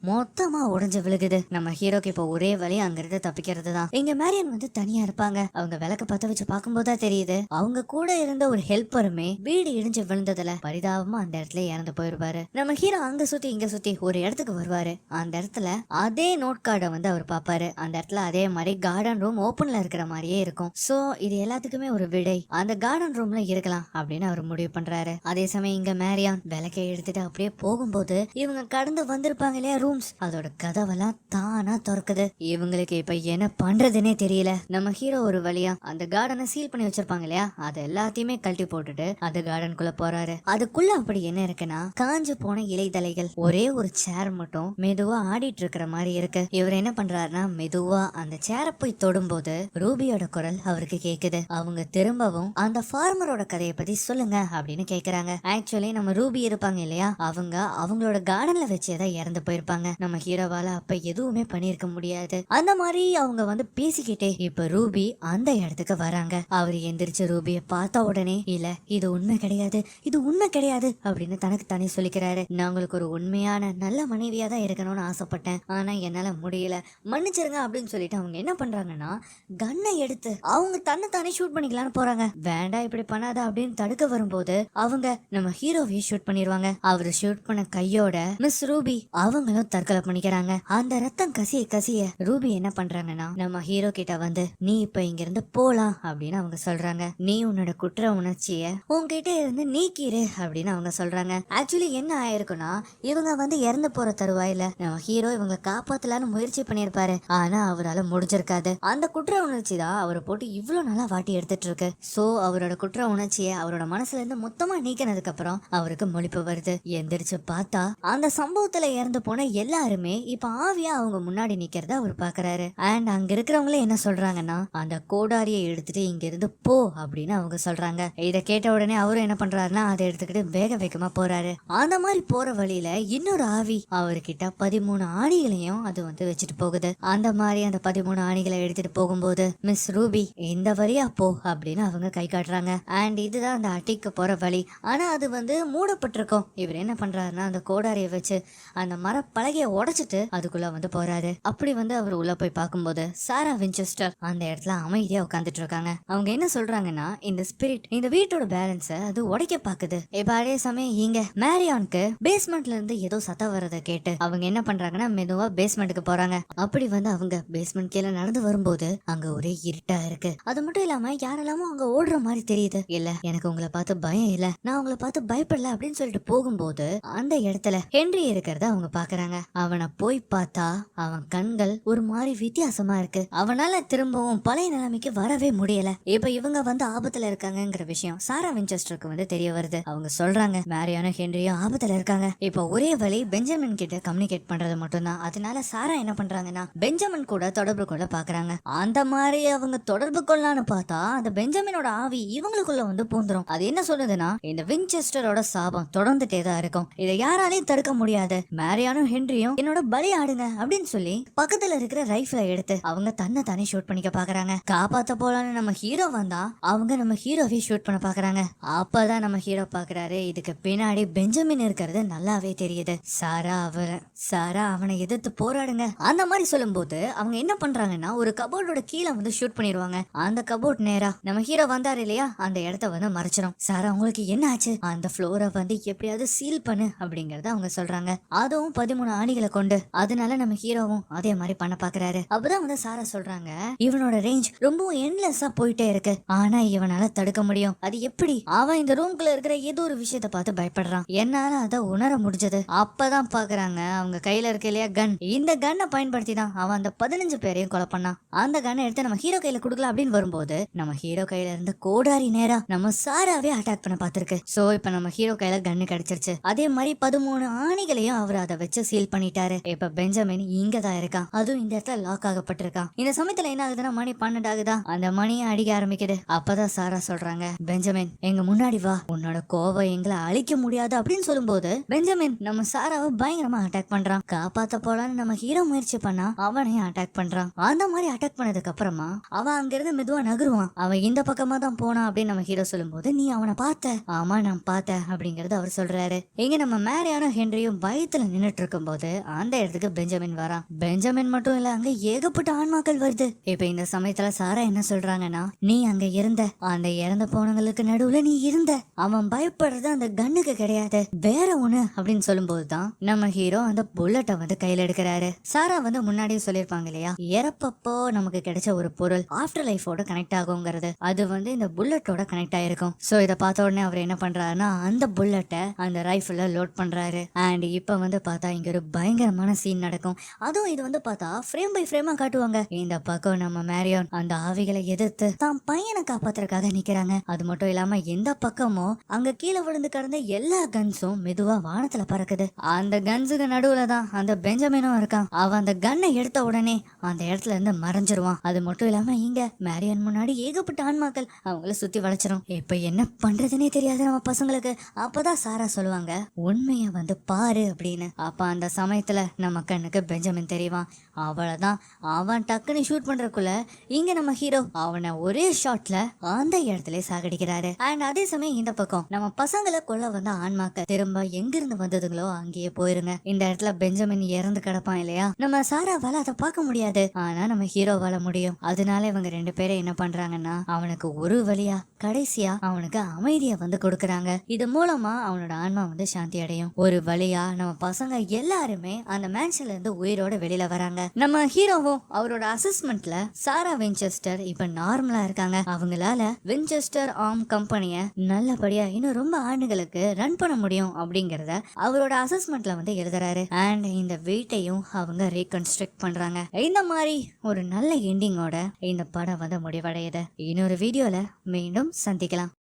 மொத்தமா உடைஞ்சு விழுகுது. நம்ம ஹீரோக்கு இப்போ ஒரே வழி அங்கிருந்து தப்பிக்கிறது தான். இங்க மேரியன் வந்து தனியா இருப்பாங்க. அவங்க விளக்க பத்த வச்சு பார்க்கும்போதுதான் தெரியுது, அவங்க கூட இருந்த ஒரு ஹெல்ப்பருமே வீடு இடிஞ்சு விழுந்ததுல பரிதாபமா அந்த இடத்துல இறந்து போயிருப்பாரு. நம்ம ஹீரோ அங்க சுத்தி இங்க சுத்தி ஒரு இடத்துக்கு வருவாரு. அந்த இடத்துல அதே நோட் கார்டை வந்து அவர் பாப்பாரு. அந்த இடத்துல அதே மாதிரி கார்டன் ரூம் ஓபன்ல இருக்கிற மாதிரியே இருக்கும். சோ இது எல்லாத்துக்குமே ஒரு விடை அந்த கார்டன் ரூம்ல இருக்கலாம் அப்படின்னு அவர் முடிவு பண்றாரு. அதே சமயம் இங்க மேரியான் விளக்கை எடுத்துட்டு அப்படியே போகும்போது இவங்க கடந்து வந்திருப்பாங்க இல்லையா ரூம்ஸ், அதோட கதவெல்லாம் தானா திறக்குது. இவங்களுக்கு இப்ப என்ன பண்றதுன்னே தெரியல. நம்ம ஹீரோ ஒரு வழியா அந்த கார்டனை சீல் பண்ணி வச்சிருப்பாங்க இல்லையா, அது எல்லாத்தையுமே கழட்டி போட்டுட்டு அந்த கார்டனுக்குள்ள போறாரு. அதுக்குள்ள அப்படி என்ன இருக்குன்னா, காஞ்சு போன இலைதலைகள், ஒரே ஒரு சேர் மட்டும் மெதுவா ஆடிட்டு இருக்கிற மாதிரி இருக்கு. இவர் என்ன பண்றாருன்னா, மெதுவா அந்த சேரை போய் தொடும்போது ரூபியோட குரல் அவருக்கு கேக்குது. அவங்க திரும்பவும் அந்த ஃபார்மரோட கதையை பத்தி சொல்லுங்க அப்படின்னு கேக்குறாங்க. ஆக்சுவலி நம்ம ரூபி இருப்பாங்க இல்லையா, அவங்க அவங்களோட கார்டன்ல வச்சேதான் இறந்து போயிருப்பாங்க. இருப்பாங்க. நம்ம ஹீரோவால அப்ப எதுவுமே பண்ணிருக்க முடியாது. அந்த மாதிரி அவங்க வந்து பேசிக்கிட்டே இப்ப ரூபி அந்த இடத்துக்கு வராங்க. அவர் எந்திரிச்சு ரூபிய பார்த்த உடனே இல்ல இது உண்மை கிடையாது, இது உண்மை கிடையாது அப்படின்னு தனக்கு தானே சொல்லிக்கிறாரு. நான் உங்களுக்கு ஒரு உண்மையான நல்ல மனைவியா தான் இருக்கணும்னு ஆசைப்பட்டேன், ஆனா என்னால முடியல, மன்னிச்சிருங்க அப்படின்னு சொல்லிட்டு அவங்க என்ன பண்றாங்கன்னா கன்னை எடுத்து அவங்க தன்னை தானே ஷூட் பண்ணிக்கலாம்னு போறாங்க. வேண்டாம் இப்படி பண்ணாத அப்படின்னு தடுக்க வரும்போது அவங்க நம்ம ஹீரோவையே ஷூட் பண்ணிடுவாங்க. அவரு ஷூட் பண்ண கையோட மிஸ் ரூபி அவங்களும் தற்கொலை பண்ணிக்கிறாங்க. அந்த ரத்தம் கசிய கசிய ரூபி என்ன பண்றாங்கன்னா நம்ம ஹீரோ கிட்ட வந்து நீ இப்ப இங்க இருந்து போலாம் அப்படின்னு அவங்க சொல்றாங்க. நீ உன்னோட குற்ற உணர்ச்சிய உன்கிட்ட இருந்து நீக்கிரு அப்படின்னு அவங்க சொல்றாங்க. ஆக்சுவலி என்ன ஆயிருக்குன்னா இவங்க வந்து இறந்து போற தருவாயில நம்ம ஹீரோ இவங்க காப்பாத்தலான்னு முயற்சி பண்ணிருப்பாரு. ஆனா அவரால் முடிஞ்சிருக்காது. அந்த குற்ற உணர்ச்சி தான் அவரை போட்டு இவ்வளவு நாளா வாட்டி எடுத்துட்டு இருக்கு. சோ அவரோட குற்ற உணர்ச்சியை அவரோட மனசுல இருந்து மொத்தமா நீக்கினதுக்கு அப்புறம் அவருக்கு முழிப்பு வருது. எந்திரிச்சு பார்த்தா அந்த சம்பவத்துல இறந்து போன எல்லாருமே இப்ப ஆவியா அவங்க முன்னாடி நிக்கிறத அவர் பாக்குறாரு. அண்ட் அங்க இருக்கிறவங்களே என்ன சொல்றாங்கன்னா அந்த கோடாரியை எடுத்துட்டு இங்க இருந்து போ அப்படின்னு அவங்க சொல்றாங்க. இத கேட்ட உடனே அவரும் என்ன பண்றாருன்னா அதை எடுத்துக்கிட்டு வேக வேகமா போறாரு. அந்த மாதிரி போற வழியில இன்னொரு ஆவி அவர்கிட்ட 13 ஆணிகளையும் அது வந்து வச்சுட்டு போகுது. அந்த மாதிரி அந்த 13 ஆணிகளை எடுத்துட்டு போகும்போது மிஸ் ரூபி இந்த வழியா போ அப்படின்னு அவங்க கை காட்டுறாங்க. அண்ட் இதுதான் அந்த அட்டிக்கு போற வழி. ஆனா அது வந்து மூடப்பட்டிருக்கும். இவர் என்ன பண்றாருன்னா அந்த கோடாரியை வச்சு அந்த மர பலகையை உடைச்சிட்டு அதுக்குள்ள வந்து போறாரு. அப்படி வந்து அவர் உள்ள போய் பார்க்கும்போது சாரா வின்செஸ்டர் அந்த இடத்துல அமைதியா உட்காந்துட்டு இருக்காங்க. அவங்க என்ன சொல்றாங்கன்னா இந்த ஸ்பிரிட் இந்த வீட்டோட பேலன்ஸ அது உடைக்க பாக்குது. இப்ப அதே சமயம் இங்க மேரியானுக்கு பேஸ்மெண்ட்ல இருந்து ஏதோ சத்தம் வர்றதை கேட்டு அவங்க என்ன பண்றாங்கன்னா மெதுவா பேஸ்மெண்ட்டுக்கு போறாங்க. அப்படி வந்து அவங்க பேஸ்மெண்ட் கீழே நடந்து வரும்போது அங்க ஒரே இருட்டா இருக்கு. அது மட்டும் இல்லாம யாரெல்லாமோ அங்க ஓடுற மாதிரி தெரியுது. இல்ல எனக்கு உங்களை பார்த்து பயம் இல்ல, நான் உங்களை பார்த்து பயப்படல அப்படின்னு சொல்லிட்டு போகும்போது அந்த இடத்துல ஹென்றி இருக்கிறத அவங்க பாக்குறாங்க. அவனை போய் பார்த்தா அவன் கண்கள் ஒரு மாதிரி வித்தியாசமா இருக்கு. அவனால திரும்பவும் பழைய நிலைமைக்கு வரவே முடியல. இப்ப இவங்க வந்து ஆபத்துல இருக்காங்கிற விஷயம் சாரா வின்செஸ்டருக்கு வந்து தெரிய வருது. அவங்க சொல்றாங்க மேரியானும் ஹென்ரியும் ஆபத்துல இருக்காங்க. இப்ப ஒரே வழி பெஞ்சமின் கிட்ட கம்யூனிகேட் பண்றது மட்டும்தான். அதனால சாரா என்ன பண்றாங்கன்னா பெஞ்சமின் கூட தொடர்பு கொள்ள பாக்குறாங்க. அந்த மாதிரி அவங்க தொடர்பு கொள்ளலான்னு பார்த்தா அந்த பெஞ்சமினோட ஆவி இவங்களுக்குள்ள வந்து பூந்துரும். அது என்ன சொல்லுதுன்னா இந்த வின்செஸ்டரோட சாபம் தொடர்ந்துட்டே தான் இருக்கும், இதை யாராலையும் தடுக்க முடியாது, மேரியானும் ஹென்ரியும் என்னோட பலி ஆடுங்க அப்படின்னு சொல்லி பக்கத்துல இருக்கிற ரைஃபிளை எடுத்து அவங்க தன்னை தானே ஷூட் பண்ணிக்க பாக்குறாங்க. காப்பாத்த போலான்னு நம்ம ஹீரோ வந்தா அவங்க நம்ம ஹீரோவே ஷூட் பண்ண பாக்குறாங்க. அப்பதான் நம்ம ஹீரோ பாக்குறாரு இதுக்கு பின்னாடி பெஞ்சமின் இருக்கிறது நல்லாவே தெரியுது. சாரா அவனை எதிர்த்து போராடுங்க அந்த மாதிரி சொல்லும் போது அவங்க என்ன பண்றாங்கன்னா ஒரு கபோர்டோட கீழே வந்து ஷூட் பண்ணிடுவாங்க. அந்த கபோர்ட் நேரா நம்ம ஹீரோ வந்தாரு இல்லையா அந்த இடத்த வந்து மறைச்சிடும். சாரா உங்களுக்கு என்ன ஆச்சு, அந்த ஃப்ளோரை வந்து எப்படியாவது சீல் பண்ணு அப்படிங்கறத அவங்க சொல்றாங்க. அதுவும் 13 ஆணிகளை கொண்டு. அதனால நம்ம ஹீரோவும் அதே மாதிரி பண்ண பாக்குறாரு. அப்பதான் வந்து சாரா சொல்றாங்க இவனோட ரேஞ்ச் ரொம்பவும் எண்ட்லெஸ்ஸா போயிட்டே இருக்கு, ஆனா இவனால தடுக்க முடியும். அது எப்படி, அவன் இந்த ரூம்குள்ள இருக்கிற ஏதோ ஒரு விஷயத்த பார்த்து பயப்படுறான், என்னால அதை உணர முடிஞ்சது. அப்பதான் பாக்குறாங்க அவங்க கையில இருக்க இல்லையா கன், இந்த கன்னை பயன்படுத்தி தான் அவன் அந்த 15 பேரையும் கொலை பண்ணான். அந்த கன்னை எடுத்து நம்ம ஹீரோ கையில கொடுக்கலாம் அப்படின்னு வரும்போது நம்ம ஹீரோ கையில இருந்த கோடாரி நேரா நம்ம சாராவே அட்டாக் பண்ண பாத்துருக்கு. சோ இப்ப நம்ம ஹீரோ கையில கன்னு கிடைச்சிருச்சு. அதே மாதிரி 13 ஆணிகளையும் அவர் அதை வச்சு சீல் பண்ணிட்டாரு. இப்ப பெஞ்சமின் இங்கதான் இருக்கான், அதுவும் இந்த இடத்துல லாக் ஆகப்பட்டிருக்கான். இந்த சமயத்துல என்ன ஆகுதுன்னா மணி 12 ஆகுதா, அந்த மணியை அடிக்க ஆரம்பிக்குது. அப்பதான் சாரா சொல்றாங்க பெஞ்சமின் எங்க முன்னாடி வா, உன்னோட கோவம் எங்களை அழிக்க முடியாது அப்படின்னு சொல்லும்போது பெஞ்சமின் நம்ம சாராவை பயங்கரமா அட்டாக் பண்றான். காப்பாத்த போலான்னு நம்ம ஹீரோ முயற்சி பண்ணா அவனையும் அட்டாக் பண்றான். அந்த மாதிரி அட்டாக் பண்ணதுக்கு அப்புறமா அவன் அங்கிருந்து மெதுவா நகருவான். அவன் இந்த பக்கமா தான் போனான் அப்படின்னு நம்ம ஹீரோ சொல்லும்போது நீ அவனை பார்த்த, ஆமா நான் பார்த்தேன் அப்படிங்கறது அவர் சொல்றாரு. இங்க நம்ம மேரியானும் ஹென்ரியும் பயத்துல நின்னுட்டு இருக்கும் போது அந்த இடத்துக்கு பெஞ்சமின் வரான். பெஞ்சமின் மட்டும் இல்ல அங்க ஏகப்பட்ட ஆன்மாக்கள் வருது. இப்ப இந்த சமயத்துல சாரா என்ன சொல்றாங்கன்னா நீ அங்க இருந்த, அந்த இறந்து போனவங்களுக்கு நடுவுல நீ இருந்த, அவன் பயப்படுறது அந்த கண்ணுக்கு கிடையாது வேற ஒண்ணு அப்படின்னு சொல்லும் போதுதான் நம்ம ஹீரோ அந்த புல்லட்டை வந்து கையில எடுக்கிறாரு. சாரா வந்து முன்னாடியே சொல்லிருப்பாங்க இல்லையா இறப்பப்போ நமக்கு கிடைச்ச ஒரு பொருள் ஆஃப்டர் லைஃபோட கனெக்ட் ஆகுங்கிறது, அது வந்து இந்த புல்லட்டோட கனெக்ட் ஆயிருக்கும். சோ இதை பார்த்த உடனே அவர் என்ன பண்றாருன்னா அந்த புல்லட்டை அந்த ரைஃபிள்ல லோட் பண்றாரு. அண்ட் இப்ப வந்து பார்த்தா இங்க ஒரு பயங்கரமான சீன் நடக்கும். அதுவும் இது வந்து பார்த்தா ஃப்ரேம் பை ஃப்ரேமா காட்டுவாங்க. இந்த பக்கம் நம்ம மேரியான் அந்த ஆவிகளை எதிர்த்து தான் பையனை காப்பாத்துறதுக்காக நிக்கிறாங்க. அது மட்டும் இல்லாம எந்த பக்கமும் அங்க கீழே விழுந்து கிடந்த எல்லா கன்ஸும் மெதுவா வானத்துல பறக்குது. அந்த கன்ஸுக்கு நடுவுல தான் அந்த பெஞ்சமினும் இருக்கான். அவன் அந்த கன்னை எடுத்த உடனே அந்த இடத்துல இருந்து மறைஞ்சிருவான். அது மட்டும் இல்லாம இங்க மேரியன் முன்னாடி ஏகப்பட்ட ஆன்மாக்கள் அவங்கள சுத்தி வளைச்சிரும். இப்ப என்ன பண்றதுன்னே தெரியாது நம்ம பசங்களுக்கு. அப்பதான் சாரா சொல்லுவாங்க உண்மைய வந்து பாரு அப்படின்னு. அப்ப அந்த அந்த சமயத்துல நம்ம கண்ணுக்கு பெஞ்சமின் தெரியவான். அவ்வளவுதான், அவன் டக்குன்னு ஷூட் பண்றதுக்குள்ள இங்க நம்ம ஹீரோ அவனை ஒரே ஷாட்ல அந்த இடத்துல சாகடிக்கிறாரு. அண்ட் அதே சமயம் இந்த பக்கம் நம்ம பசங்களை கொல்ல வந்த ஆன்மாக்க திரும்ப எங்கிருந்து வந்ததுங்களோ அங்கேயே போயிருங்க. இந்த இடத்துல பெஞ்சமின் இறந்து கிடப்பான் இல்லையா, நம்ம சாராவால அதை பார்க்க முடியாது, ஆனா நம்ம ஹீரோவால முடியும். அதனால இவங்க 2 பேரும் என்ன பண்றாங்கன்னா அவனுக்கு ஒரு வழியா கடைசியா அவனுக்கு அமைதியை வந்து கொடுக்கறாங்க. இது மூலமா அவனோட ஆன்மா வந்து சாந்தி அடையும். ஒரு வழியா நம்ம பசங்க எல்லாருமே அந்த மேன்ஷன்ல இருந்து உயிரோட வெளியில வராங்க. நம்ம ஹீரோவும் அவரோட அசஸ்மெண்ட்ல சாரா வின்செஸ்டர் இப்ப நார்மலா இருக்காங்க. அவங்களால வின்செஸ்டர் ஆர்ம் கம்பெனிய நல்லபடியா இன்னும் ரொம்ப ஆண்டுகளுக்கு ரன் பண்ண முடியும் அப்படிங்கறத அவரோட அசஸ்மெண்ட்ல வந்து எழுதுறாரு. அண்ட் இந்த வீட்டையும் அவங்க ரீகன்ஸ்ட்ரக்ட் பண்றாங்க. இந்த மாதிரி ஒரு நல்ல எண்டிங்கோட இந்த படம் வந்து முடிவடையுது. இன்னொரு வீடியோல மீண்டும் சந்திக்கலாம்.